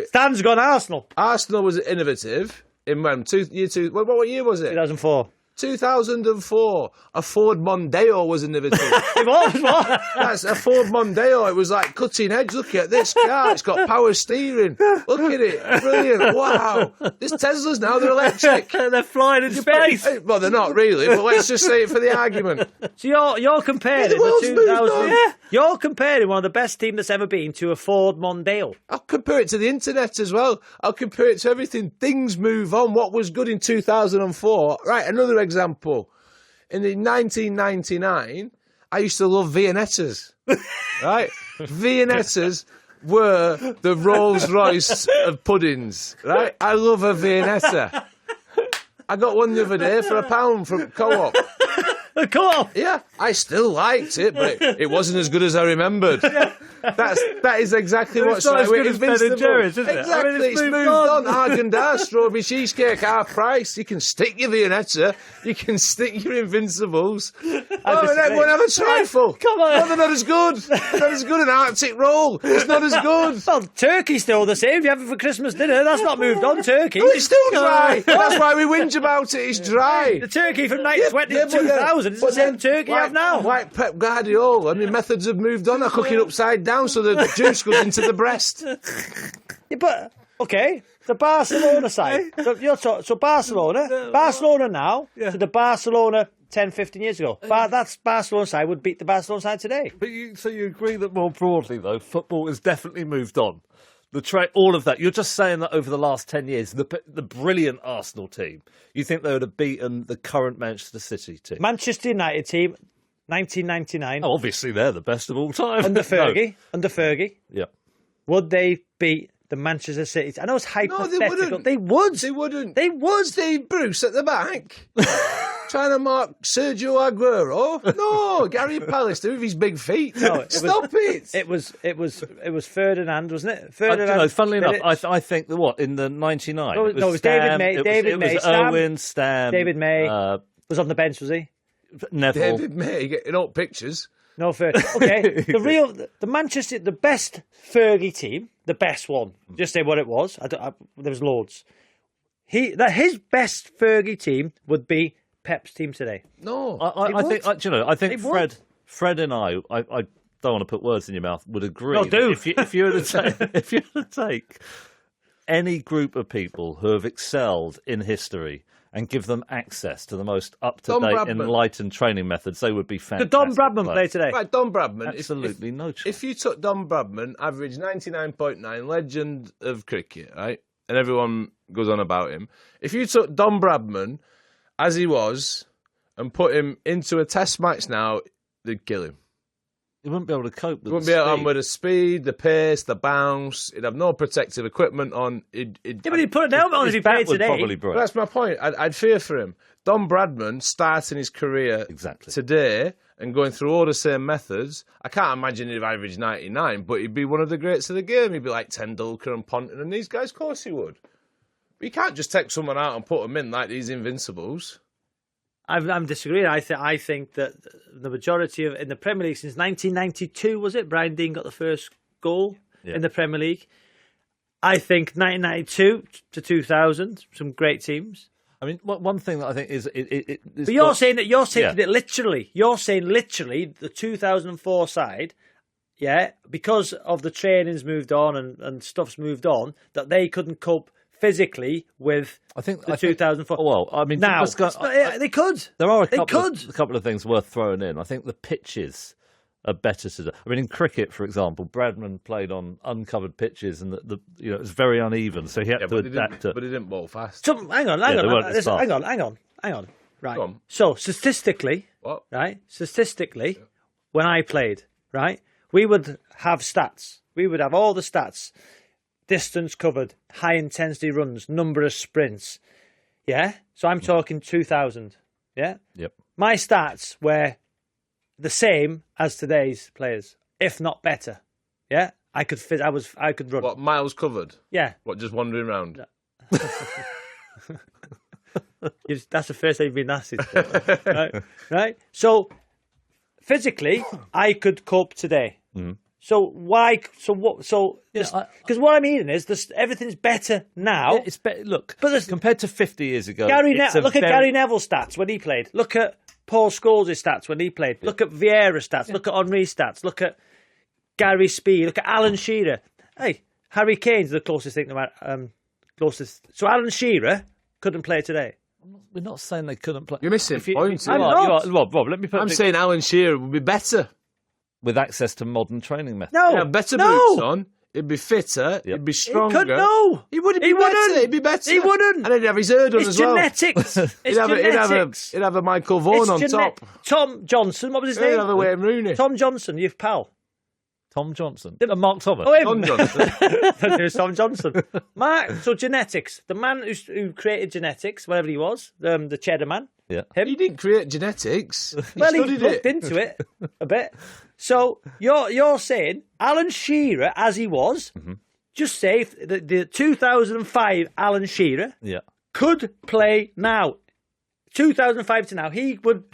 Stan's gone Arsenal. Arsenal was innovative in when? What year was it? 2004. 2004. A Ford Mondeo was innovative. It was what? That's a Ford Mondeo. It was like cutting edge. Look at this car. It's got power steering. Look at it. Brilliant. Wow. There's Teslas now. They're electric. They're flying in space. Well, they're not really, but let's just say it for the argument. So you're comparing The world's the moved 2000. on. Yeah. You're comparing one of the best teams that's ever been to a Ford Mondeo. I'll compare it to the internet as well. I'll compare it to everything. Things move on. What was good in 2004? Right, another example. In 1999, I used to love Viennettas. Right? Viennettas were the Rolls Royce of puddings. Right? I love a Viennetta. I got one the other day for £1 from Co-op. Come on. Yeah, I still liked it, but it wasn't as good as I remembered. That is exactly what's not right as with good as Ben and Invincible. Jerry's, is it? Exactly, I mean, it's moved on. Haagen-Dazs, strawberry cheesecake, half price. You can stick your Viennetta, you can stick your Invincibles. Oh, and everyone have a trifle. Come on. No, they're not as good. They're not as good. An Arctic roll, it's not as good. Well, turkey's still the same. If you have it for Christmas dinner, that's not moved on, turkey. Oh, it's still dry. That's why we whinge about it. It's dry. The turkey from 2000 is the same turkey you have now. Like Pep Guardiola, I mean, methods have moved on. I cook it upside down so the juice goes into the breast. Yeah, but, okay, the Barcelona side. So Barcelona now, to the Barcelona 10, 15 years ago. That's Barcelona side would beat the Barcelona side today. But so you agree that more broadly, though, football has definitely moved on. All of that. You're just saying that over the last 10 years, the brilliant Arsenal team, you think they would have beaten the current Manchester City team? Manchester United team, 1999. Oh, obviously, they're the best of all time. Under Fergie. Under Fergie. Yeah. Would they beat the Manchester City? I know it's hypothetical. No, they wouldn't. They would. They wouldn't. They would. Steve Bruce at the back. Trying to mark Sergio Aguero. No, Gary Pallister with his big feet. No, Stop it. It was Ferdinand, wasn't it? Ferdinand. Funnily enough, I think in the 99. No, it was David May. David May. It was Owen, Stam. David May was on the bench, was he? Neville. David May getting up pictures. No, okay. The Manchester, the best Fergie team, the best one. Just say what it was. There was loads. His best Fergie team would be Pep's team today. No, I think Fred and I don't want to put words in your mouth, would agree. No, do. If you were to take any group of people who have excelled in history and give them access to the most up-to-date, enlightened training methods, they would be fantastic. Did Don Bradman play today? Right, Don Bradman. Absolutely no chance. If you took Don Bradman, average 99.9, legend of cricket, right? And everyone goes on about him. If you took Don Bradman, as he was, and put him into a test match now, they'd kill him. He wouldn't be able to cope with He wouldn't be able to with the speed, the pace, the bounce. He'd have no protective equipment on. But he'd put an helmet on if he played today. Probably break. Well, that's my point. I'd fear for him. Don Bradman starting his career today and going through all the same methods. I can't imagine he'd average 99, but he'd be one of the greats of the game. He'd be like Tendulkar and Ponting and these guys. Of course he would. But you can't just take someone out and put them in like these Invincibles. I'm disagreeing. I think that the majority in the Premier League since 1992, was it? Brian Deane got the first goal in the Premier League. I think 1992 to 2000, some great teams. I mean, one thing that I think is... But you're saying that you're taking it literally. You're saying literally the 2004 side, because of the training's moved on and stuff's moved on, that they couldn't cope physically with the 2004. Well, I mean, now they could. There are a couple of things worth throwing in. I think the pitches are better today. I mean, in cricket, for example, Bradman played on uncovered pitches, and it was very uneven, so he had to adapt it. But he didn't bowl fast. So, hang on. Right. So statistically, when I played, right, we would have stats. We would have all the stats. Distance covered, high intensity runs, number of sprints. Yeah? So I'm talking 2000. Yeah? Yep. My stats were the same as today's players, if not better. Yeah? I could run. What, miles covered? Yeah. What, just wandering around? That's the first time you've been asked it. Right? So physically, I could cope today. Mm. So why? So what? So because what I mean is, everything's better now. It's better. Look, compared to 50 years ago, look at Gary Neville's stats when he played. Look at Paul Scholes' stats when he played. Yeah. Look at Vieira's stats. Yeah. Look at Henry's stats. Look at Gary Speed. Look at Alan Shearer. Hey, Harry Kane's the closest thing about closest. So Alan Shearer couldn't play today. We're not saying they couldn't play. You're missing points. Rob, let me put. I'm saying Alan Shearer would be better. With access to modern training methods. He'd have better boots on. He'd be fitter. He'd be stronger. He wouldn't. He'd be better. He wouldn't. And he'd have his hair done as well. Genetics. He'd have a Michael Vaughan on top. Tom Johnson. What was his name? He'd have a Wayne Rooney. Tom Johnson, your pal. Tom Johnson. Mark Thomas. Oh, him. Don Johnson. There's Tom Johnson. So genetics. The man who created genetics, whatever he was, the cheddar man. Yeah. Him. He didn't create genetics. Well, he studied looked it. into it a bit. So you're saying Alan Shearer, as he was, just say if the 2005 Alan Shearer Yeah. could play now. 2005 to now, he wouldn't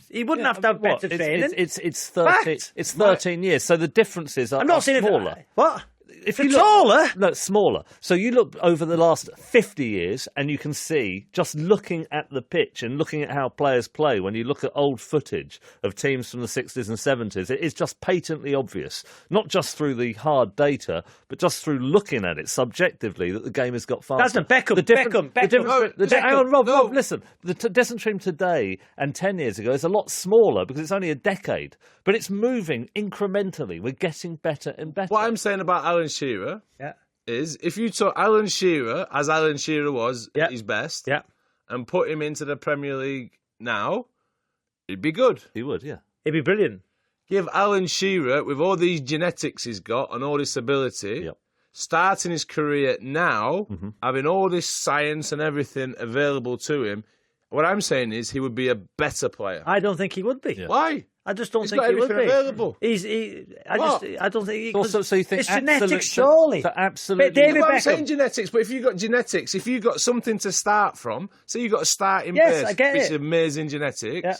have to have What? better training. It's 13. Fact. It's 13 years. So the differences are, I'm not saying smaller. What? If It's taller. No, smaller. So you look over the last 50 years and you can see, just looking at the pitch and looking at how players play, when you look at old footage of teams from the 60s and 70s, it is just patently obvious, not just through the hard data, but just through looking at it subjectively, that the game has got faster. That's not Beckham. The difference, Beckham. the difference, No, hang on, Rob, no. Rob, listen. The Decentream today and 10 years ago is a lot smaller because it's only a decade, but it's moving incrementally. We're getting better and better. What I'm saying about Alan Shearer Yeah. is if you took Alan Shearer, as Alan Shearer was Yeah. at his best, Yeah. and put him into the Premier League now, he'd be good. He would, yeah. It'd be brilliant. Give Alan Shearer, with all these genetics he's got and all this ability, Yep. starting his career now, having all this science and everything available to him, what I'm saying is he would be a better player. I don't think he would be. Why? I just don't He's think got he would be. everything available. I don't think he. So you think it's genetics, absolute- surely. so absolutely. But David But I'm Beckham. saying genetics, but if you've got genetics, if you've got something to start from, so you've got a starting Yes, base, I get which it. is amazing genetics, Yeah.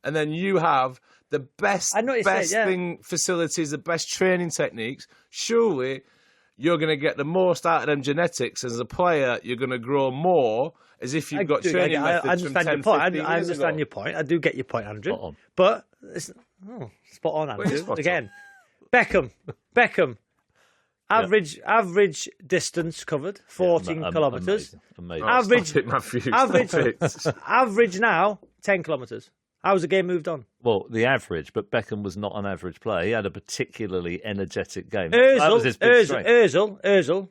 and then you have the best, I know what you said, yeah. facilities, the best training techniques, surely you're going to get the most out of them genetics as a player. You're going to grow more as if you've got training methods I from understand 10, your point. 15 I years understand ago. your point. I do get your point, Andrew. Spot on. But it's spot on, Well, it is Andrew. spot on. Again, Beckham. Average distance covered, 14 kilometres. Amazing. Oh, Average- stop it, Matthew. average- Stop it. Average now, 10 kilometres. How's the game moved on? Well, the average, but Beckham was not an average player. He had a particularly energetic game. That was his big strength. Özil.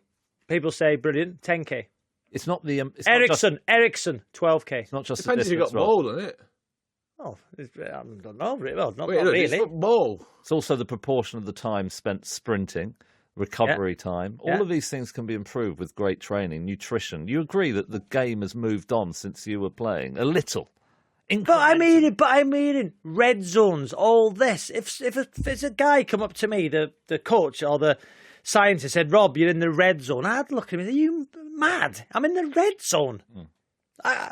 People say brilliant, 10k. It's not the. It's not just, Ericsson, 12k. it's not just Depends the if you've distance, got Rob. ball, doesn't it? Oh, I don't know. Well, not Wait, look, it's really. football. It's also the proportion of the time spent sprinting, recovery time. All Yeah. of these things can be improved with great training, nutrition. You agree that the game has moved on since you were playing a little. But I mean, red zones, all this. If it's a guy come up to me, the coach or the scientist said, "Rob, you're in the red zone," I'd look at him and say, "Are you mad? I'm in the red zone."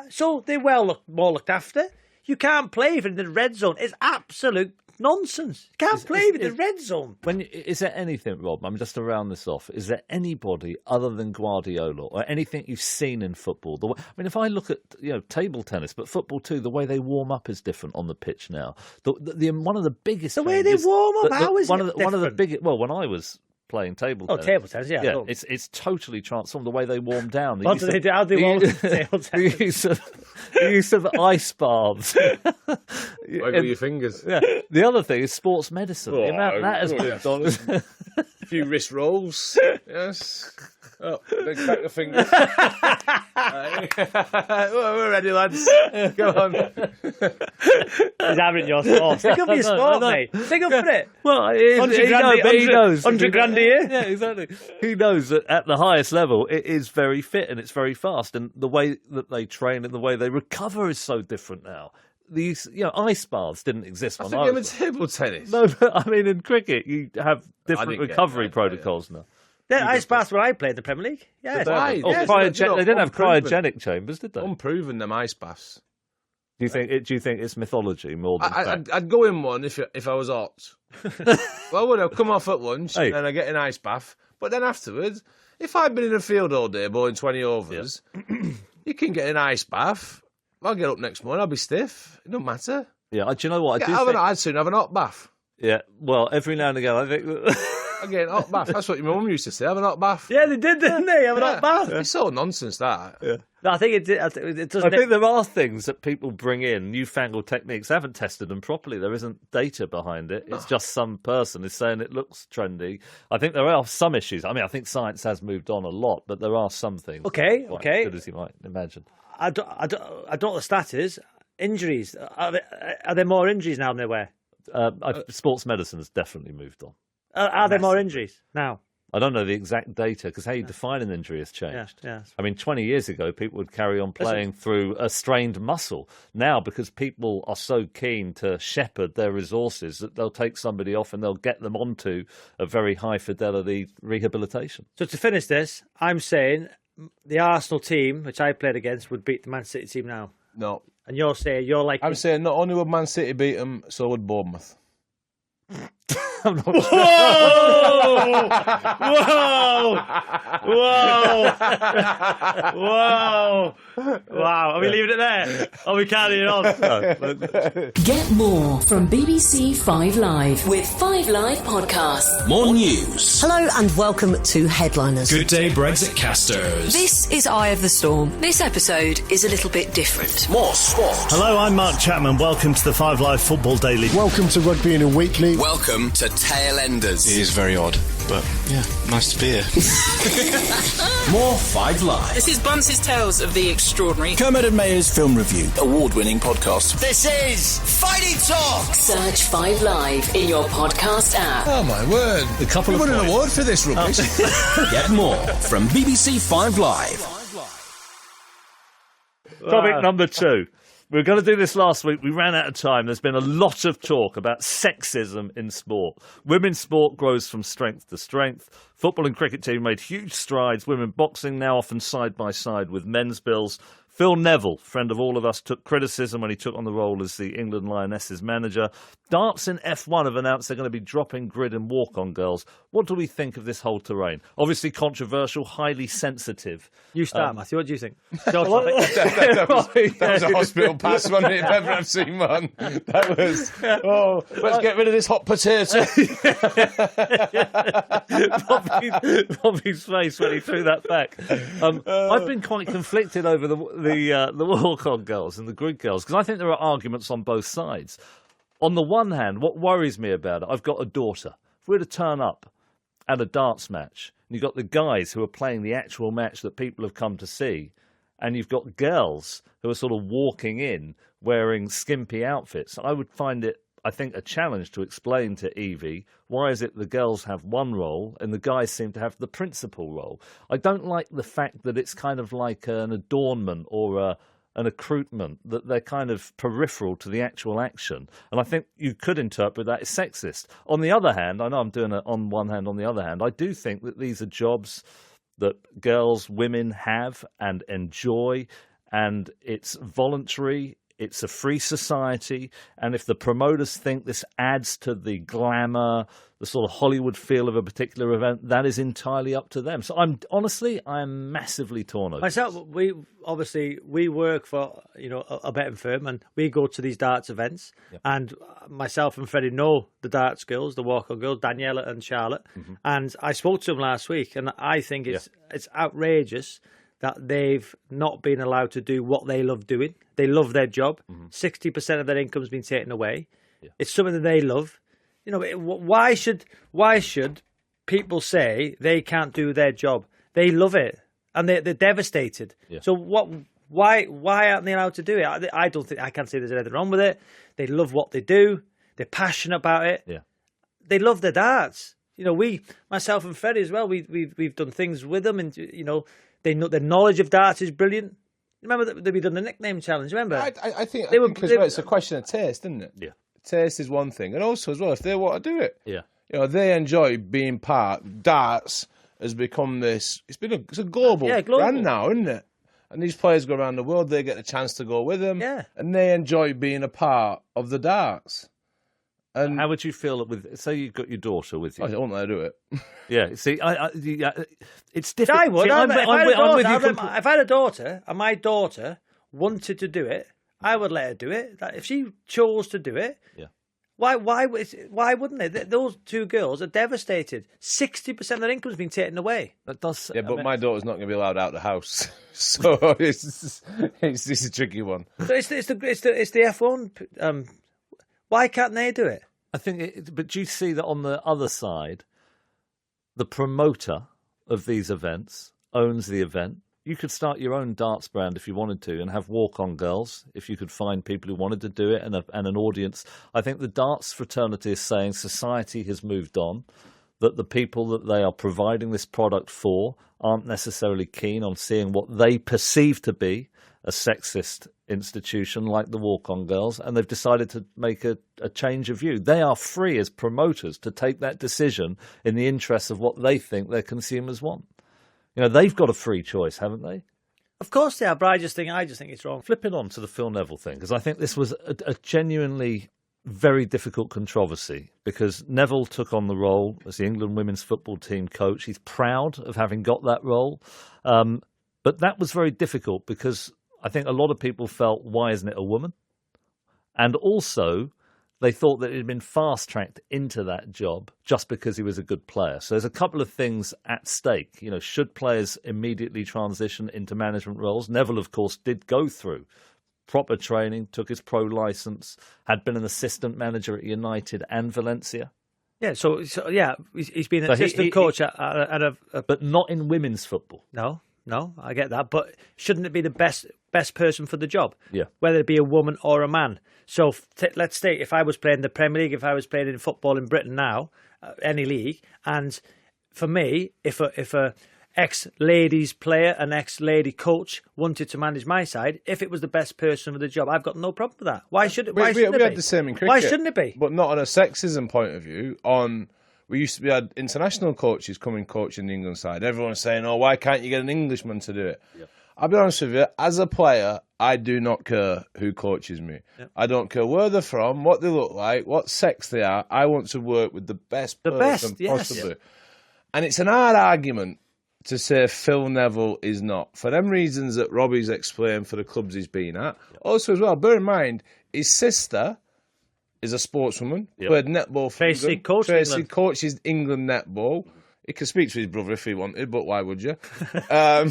So they're more looked after. You can't play if you're in the red zone. It's absolute nonsense. You can't play in the red zone. Is there anything, Rob? I'm just to round this off. Is there anybody other than Guardiola or anything you've seen in football? If I look at table tennis, but football too, the way they warm up is different on the pitch now. One of the biggest. The way they warm up, how is it one of the different? biggest. Well, when I was playing table tennis. Table tennis, yeah. Yeah, it's totally transformed the way they warm down. What do they do? How do they warm up table tennis? The use of ice baths. Wiggle your fingers. Yeah. The other thing is sports medicine. The amount that has moved on. A few wrist rolls. Yes. Oh, then crack the fingers. Well, we're ready, lads. Go on. He's having your sport. Stick up for your sport, mate. Stick up for it. Well, he knows. 100 grand a year. Yeah, exactly. He knows that at the highest level, it is very fit and it's very fast, and the way that they train and the way they recover is so different now. These, ice baths didn't exist when I Game of was. table tennis. No, but I mean, in cricket, you have different didn't get recovery that, protocols now. The ice baths when I played in the Premier League. Yeah, Why? Oh, Yes, they didn't have unproven. cryogenic chambers, did they? Unproven, them ice baths. Do you think it's mythology more than fact? I'd go in one if I was hot. Well, I would. I'd come off at lunch Hey. and then I get an ice bath. But then afterwards, if I'd been in the field all day bowling 20 overs, you can get an ice bath. I'll get up next morning. I'll be stiff. It don't matter. Yeah, do you know what? I'd soon have an hot bath. Yeah, well, every now and again, I think. Again, hot bath. That's what your mum used to say. Have an hot bath. Yeah, they did, didn't they? Have a hot bath. It's all nonsense, that. Yeah. No, I think it did. It doesn't. I think there are things that people bring in, newfangled techniques. They haven't tested them properly. There isn't data behind it. It's just some person is saying it looks trendy. I think there are some issues. I mean, I think science has moved on a lot, but there are some things. Okay. As good as you might imagine. I don't know what the stat is. Injuries. Are there more injuries now than there were? Sports medicine has definitely moved on. Are there more injuries now? I don't know the exact data because how you define an injury has changed. Yeah. I mean, 20 years ago, people would carry on playing through a strained muscle. Now, because people are so keen to shepherd their resources, that they'll take somebody off and they'll get them onto a very high-fidelity rehabilitation. So to finish this, I'm saying the Arsenal team, which I played against, would beat the Man City team now. No. And you're saying, I'm saying not only would Man City beat them, so would Bournemouth. Whoa! Wow. Are we leaving it there? Are we carrying on? Get more from BBC 5 Live with 5 Live Podcasts. More news. Hello and welcome to Headliners. Good day, Brexit casters. This is Eye of the Storm. This episode is a little bit different. More sport. Hello, I'm Mark Chapman. Welcome to the 5 Live Football Daily. Welcome to Rugby in a Weekly. Welcome to Tailenders. It is very odd, but yeah, nice to be here. More 5 Live. This is Bunce's Tales of the Extraordinary. Kermit and Mayer's Film Review. Award-winning podcast. This is Fighting Talk. Search 5 Live in your podcast app. Oh my word. We won an award for this rubbish. Get more from BBC 5 Live. Topic number 2. We were going to do this last week. We ran out of time. There's been a lot of talk about sexism in sport. Women's sport grows from strength to strength. Football and cricket team made huge strides. Women boxing now often side by side with men's bills. Phil Neville, friend of all of us, took criticism when he took on the role as the England Lionesses manager. Darts in F1 have announced they're going to be dropping grid and walk-on girls. What do we think of this whole terrain? Obviously controversial, highly sensitive. You start, Matthew. What do you think? That was a hospital pass, wasn't it? If ever I've seen one. That was, let's get rid of this hot potato. Robbie's face when he threw that back. I've been quite conflicted over the walk-on girls and the grid girls because I think there are arguments on both sides. On the one hand, what worries me about it, I've got a daughter. If we were to turn up at a darts match and you've got the guys who are playing the actual match that people have come to see, and you've got girls who are sort of walking in wearing skimpy outfits, I would find it, I think, a challenge to explain to Evie why is it the girls have one role and the guys seem to have the principal role. I don't like the fact that it's kind of like an adornment or an accoutrement, that they're kind of peripheral to the actual action. And I think you could interpret that as sexist. On the other hand, I know I'm doing it on one hand, on the other hand, I do think that these are jobs that girls, women have and enjoy, and it's voluntary. It's a free society, and if the promoters think this adds to the glamour, the sort of Hollywood feel of a particular event, that is entirely up to them. So I'm massively torn over myself. We work for a betting firm, and we go to these darts events. Yep. And myself and Freddie know the darts girls, the walk-on girls, Daniela and Charlotte. Mm-hmm. And I spoke to them last week, and I think it's outrageous that they've not been allowed to do what they love doing. They love their job. 60% of their income's been taken away. Yeah. It's something that they love. Why should people say they can't do their job? They love it, and they're devastated. Yeah. So why aren't they allowed to do it? I don't think, I can't say there's anything wrong with it. They love what they do. They're passionate about it. Yeah. They love their darts. Myself and Freddie as well, we've done things with them, and they know their knowledge of darts is brilliant. Remember that we done the nickname challenge. Remember? I think it's a question of taste, isn't it? Yeah. Taste is one thing, and also as well, if they want to do it, they enjoy being part. Darts has become this. It's a global brand now, isn't it? And these players go around the world. They get a chance to go with them, and they enjoy being a part of the darts. And how would you feel with? Say you've got your daughter with you. I won't let her do it. Yeah, see, it's different. I would. If I had a daughter and my daughter wanted to do it, I would let her do it. If she chose to do it, why wouldn't they? Those two girls are devastated. 60% of their income has been taken away. That does. Yeah, but my daughter's not going to be allowed out of the house, so it's a tricky one. So it's the F1. Why can't they do it? I think, but do you see that on the other side, the promoter of these events owns the event. You could start your own darts brand if you wanted to and have walk-on girls if you could find people who wanted to do it and an audience. I think the darts fraternity is saying society has moved on. that the people that they are providing this product for aren't necessarily keen on seeing what they perceive to be a sexist institution like the Walk-On Girls, and they've decided to make a change of view. They are free as promoters to take that decision in the interests of what they think their consumers want. They've got a free choice, haven't they? Of course they are, but I just think it's wrong. Flipping on to the Phil Neville thing, because I think this was a genuinely very difficult controversy, because Neville took on the role as the England women's football team coach. He's proud of having got that role. But that was very difficult because I think a lot of people felt, why isn't it a woman? And also, they thought that it had been fast-tracked into that job just because he was a good player. So there's a couple of things at stake. Should players immediately transition into management roles? Neville, of course, did go through proper training, took his pro licence, had been an assistant manager at United and Valencia. Yeah, so he's been an assistant coach at a... But not in women's football. No, I get that. But shouldn't it be the best person for the job? Yeah. Whether it be a woman or a man. So let's say if I was playing the Premier League, if I was playing in football in Britain now, any league, and for me, if a ex-ladies player, an ex-lady coach wanted to manage my side, if it was the best person for the job, I've got no problem with that. Why should it be? We had the same in cricket. Why shouldn't it be? But not on a sexism point of view. We had international coaches coming coaching the England side. Everyone's saying, why can't you get an Englishman to do it? Yep. I'll be honest with you, as a player, I do not care who coaches me. Yep. I don't care where they're from, what they look like, what sex they are. I want to work with the best person possibly. Yes. And it's an hard argument to say Phil Neville is not, for them reasons that Robbie's explained for the clubs he's been at. Yep. Also as well, bear in mind, his sister is a sportswoman, played netball for England. Tracy coaches England netball. He could speak to his brother if he wanted, but why would you? But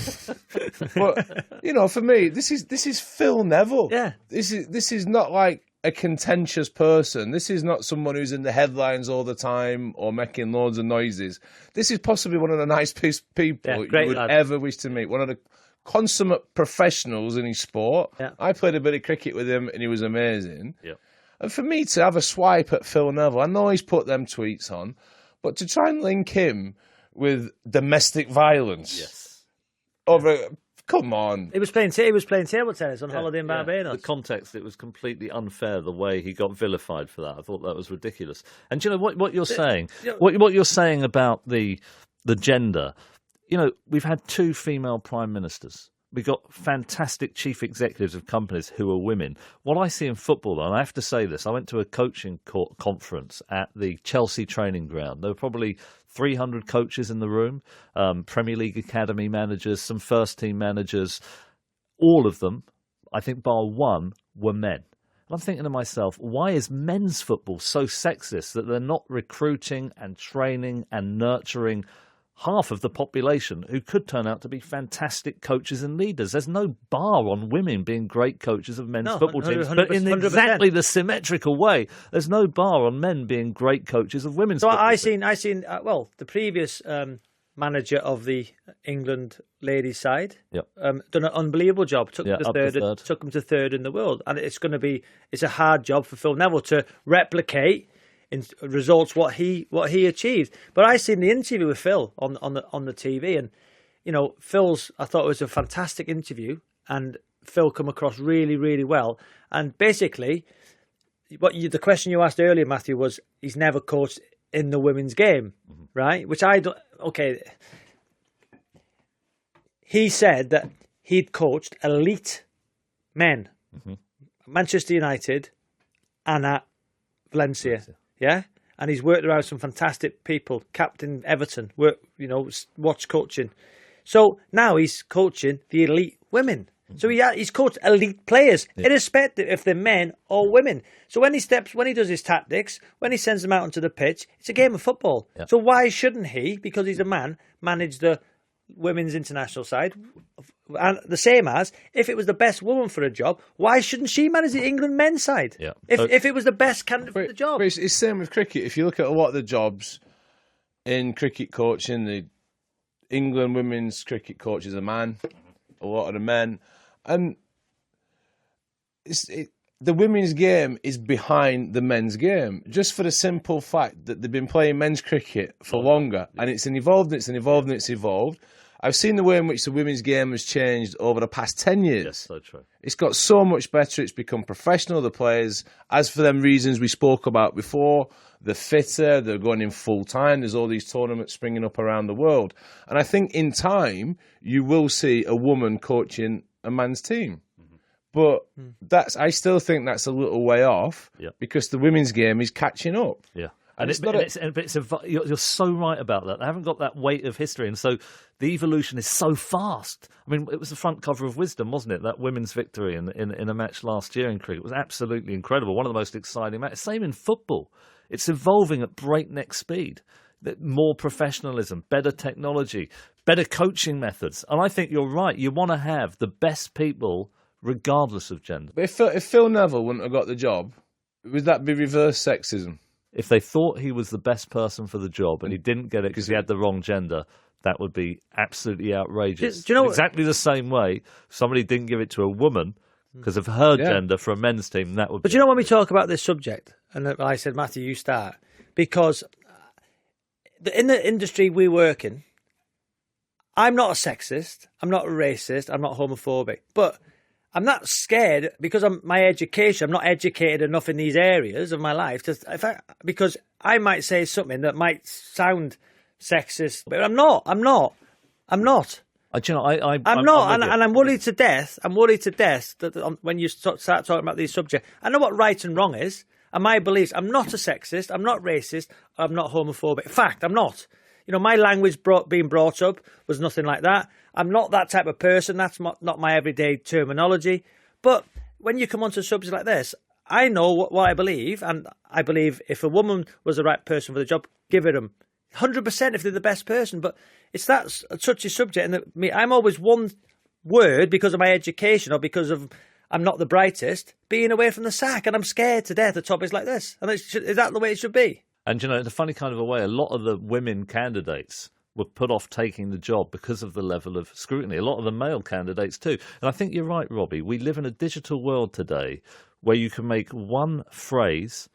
for me, this is Phil Neville. Yeah, this is not like a contentious person. This is not someone who's in the headlines all the time or making loads of noises. This is possibly one of the nicest people you would ever wish to meet. One of the consummate professionals in his sport. Yeah. I played a bit of cricket with him, and he was amazing. Yeah. And for me to have a swipe at Phil Neville, I know he's put them tweets on, but to try and link him with domestic violence come on. He was playing table tennis on holiday in Barbados. The context, it was completely unfair the way he got vilified for that. I thought that was ridiculous. And do you know what you're saying? What you're saying about the gender, we've had 2 female prime ministers. We've got fantastic chief executives of companies who are women. What I see in football, and I have to say this, I went to a coaching conference at the Chelsea training ground. There were probably 300 coaches in the room, Premier League academy managers, some first-team managers. All of them, I think bar one, were men. And I'm thinking to myself, why is men's football so sexist that they're not recruiting and training and nurturing half of the population who could turn out to be fantastic coaches and leaders? There's no bar on women being great coaches of men's football teams, but in exactly the symmetrical way, there's no bar on men being great coaches of women's football teams. I seen the previous manager of the England ladies side done an unbelievable job. Took them to third in the world, and it's a hard job for Phil Neville to replicate in results what he achieved. But I seen the interview with Phil on the TV, and I thought it was a fantastic interview, and Phil come across really, really well. And basically, the question you asked earlier, Matthew, was he's never coached in the women's game, right? Which I don't. Okay, he said that he'd coached elite men, Manchester United, and at Valencia. Yeah, and he's worked around some fantastic people. Captain Everton, watch coaching. So now he's coaching the elite women. So he's coached elite players, irrespective if they're men or women. So when he does his tactics, when he sends them out onto the pitch, it's a game of football. Yeah. So why shouldn't he, because he's a man, manage the women's international side? And the same as, if it was the best woman for a job, why shouldn't she manage the England men's side? Yeah. If it was the best candidate for the job. But it's the same with cricket. If you look at a lot of the jobs in cricket coaching, the England women's cricket coach is a man, a lot of the men. And the women's game is behind the men's game, just for the simple fact that they've been playing men's cricket for longer, and it's evolved. I've seen the way in which the women's game has changed over the past 10 years. Yes, so true. It's got so much better. It's become professional, the players. As for them reasons we spoke about before, they're fitter, they're going in full time. There's all these tournaments springing up around the world. And I think in time, you will see a woman coaching a man's team. But I still think that's a little way off because the women's game is catching up. Yeah. You're so right about that. They haven't got that weight of history, and so the evolution is so fast. I mean, it was the front cover of Wisdom, wasn't it? That women's victory in a match last year in cricket was absolutely incredible. One of the most exciting matches. Same in football. It's evolving at breakneck speed. More professionalism, better technology, better coaching methods. And I think you're right. You want to have the best people regardless of gender. But if Phil Neville wouldn't have got the job, would that be reverse sexism? If they thought he was the best person for the job and he didn't get it because he had the wrong gender, that would be absolutely outrageous. Do you know exactly the same way somebody didn't give it to a woman because of her gender for a men's team, that would But be... you know when we talk about this subject, and I said, Matthew, you start, because in the industry we work in, I'm not a sexist, I'm not a racist, I'm not homophobic, but I'm not scared because of my education. I'm not educated enough in these areas of my life because I might say something that might sound sexist, but I'm not. I'm not. I'm not, and I'm worried to death. I'm worried to death that when you start talking about these subjects, I know what right and wrong is, and my beliefs. I'm not a sexist. I'm not racist. I'm not homophobic. In fact, I'm not. You know, my language being brought up was nothing like that. I'm not that type of person. That's not my everyday terminology. But when you come onto subjects like this, I know what I believe, and I believe if a woman was the right person for the job, give it them 100% if they're the best person. But it's that such a subject, and I'm always one word because of my education or because of I'm not the brightest, being away from the sack, and I'm scared to death of topics like this. And is that the way it should be? And, you know, in a funny kind of a way, a lot of the women candidates were put off taking the job because of the level of scrutiny. A lot of the male candidates too. And I think you're right, Robbie. We live in a digital world today where you can make one phrase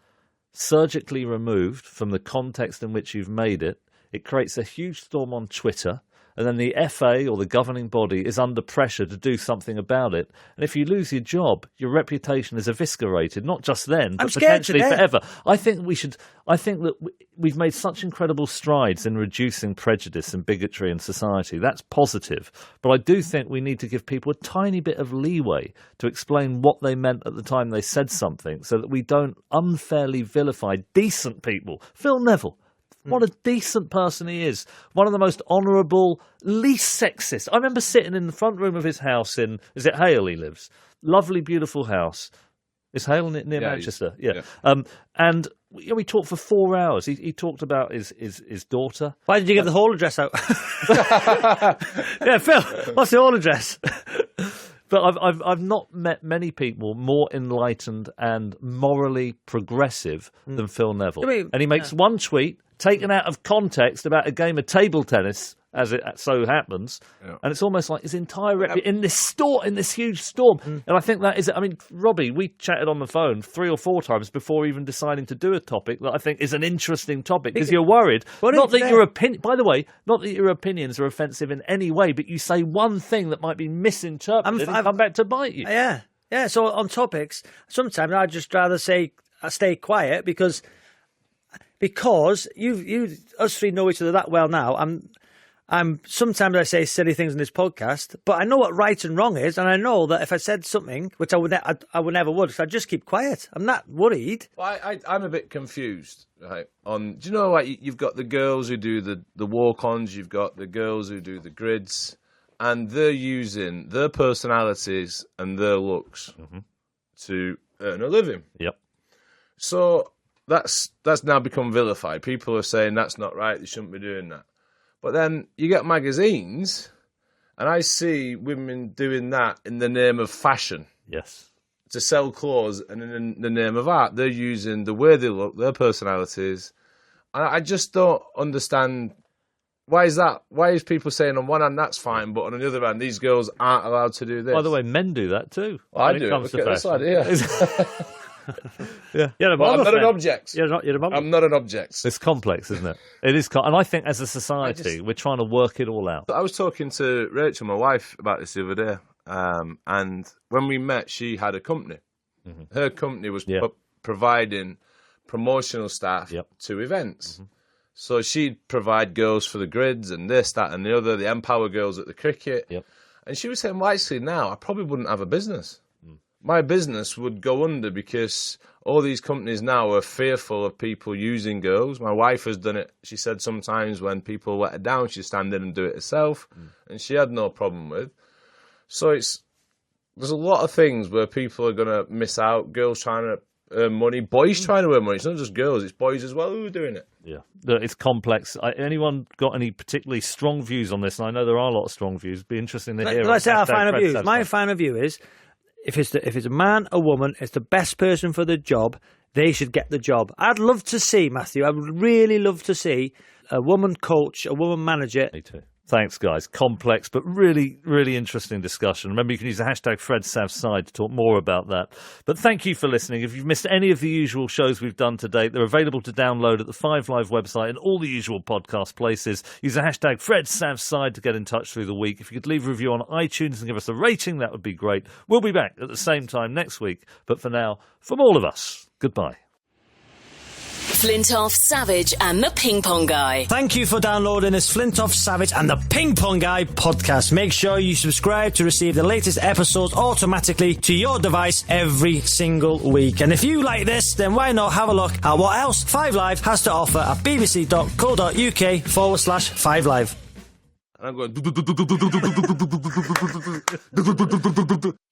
surgically removed from the context in which you've made it. It creates a huge storm on Twitter. And then the FA or the governing body is under pressure to do something about it. And if you lose your job, your reputation is eviscerated, not just then, but potentially forever. I think that we've made such incredible strides in reducing prejudice and bigotry in society. That's positive. But I do think we need to give people a tiny bit of leeway to explain what they meant at the time they said something so that we don't unfairly vilify decent people. Phil Neville. What a decent person he is. One of the most honourable, least sexist. I remember sitting in the front room of his house is it Hale he lives? Lovely, beautiful house. Is Hale near Manchester? Yeah. And we talked for 4 hours. He talked about his daughter. Why did you give the whole address out? Yeah, Phil, what's the whole address? But I've not met many people more enlightened and morally progressive than Phil Neville. And he makes one tweet taken out of context about a game of table tennis, as it so happens, and it's almost like his entire in this huge storm. And I think that is. I mean, Robbie, we chatted on the phone 3 or 4 times before even deciding to do a topic that I think is an interesting topic because you're worried. Not that your opinion, by the way, not that your opinions are offensive in any way, but you say one thing that might be misinterpreted and come back to bite you. Yeah. So on topics, sometimes I'd just rather say stay quiet because you us three know each other that well now. I'm sometimes I say silly things in this podcast, but I know what right and wrong is, and I know that if I said something, which I would never would, so I'd just keep quiet. I'm not worried. Well, I'm a bit confused, right? Do you know, like, you've got the girls who do the walk-ons, you've got the girls who do the grids, and they're using their personalities and their looks to earn a living. Yep. So that's now become vilified. People are saying that's not right, they shouldn't be doing that. But then you get magazines, and I see women doing that in the name of fashion. Yes. To sell clothes, and in the name of art, they're using the way they look, their personalities. And I just don't understand Why is that? Why is people saying on one hand that's fine, but on the other hand these girls aren't allowed to do this? By the way, men do that too. Well, I do it. Look at this idea. Yeah. I'm not an object. You're not. I'm not an object. It's complex, isn't it? It is, and I think as a society, we're trying to work it all out. I was talking to Rachel, my wife, about this the other day, and when we met, she had a company. Mm-hmm. Her company was providing promotional staff to events. Mm-hmm. So she'd provide girls for the grids and this, that, and the other, the Empower girls at the cricket. Yep. And she was saying, well, actually, now I probably wouldn't have a business. My business would go under because all these companies now are fearful of people using girls. My wife has done it. She said sometimes when people let her down, she'd stand in and do it herself, and she had no problem with. So there's a lot of things where people are going to miss out. Girls trying to earn money, boys trying to earn money. It's not just girls, it's boys as well who are doing it. Yeah, it's complex. Anyone got any particularly strong views on this? And I know there are a lot of strong views. It'd be interesting to hear. Let's say our final view. My final view is, if it's a man, a woman, it's the best person for the job, they should get the job. I'd love to see, Matthew, I would really love to see a woman coach, a woman manager. Me too. Thanks, guys. Complex, but really, really interesting discussion. Remember, you can use the hashtag FredSavSide to talk more about that. But thank you for listening. If you've missed any of the usual shows we've done to date, they're available to download at the 5 Live website and all the usual podcast places. Use the hashtag FredSavSide to get in touch through the week. If you could leave a review on iTunes and give us a rating, that would be great. We'll be back at the same time next week. But for now, from all of us, goodbye. Flintoff, Savage and the Ping Pong Guy. Thank you for downloading this Flintoff, Savage and the Ping Pong Guy podcast. Make sure you subscribe to receive the latest episodes automatically to your device every single week. And if you like this, then why not have a look at what else 5 Live has to offer at bbc.co.uk/5 Live. And I'm going...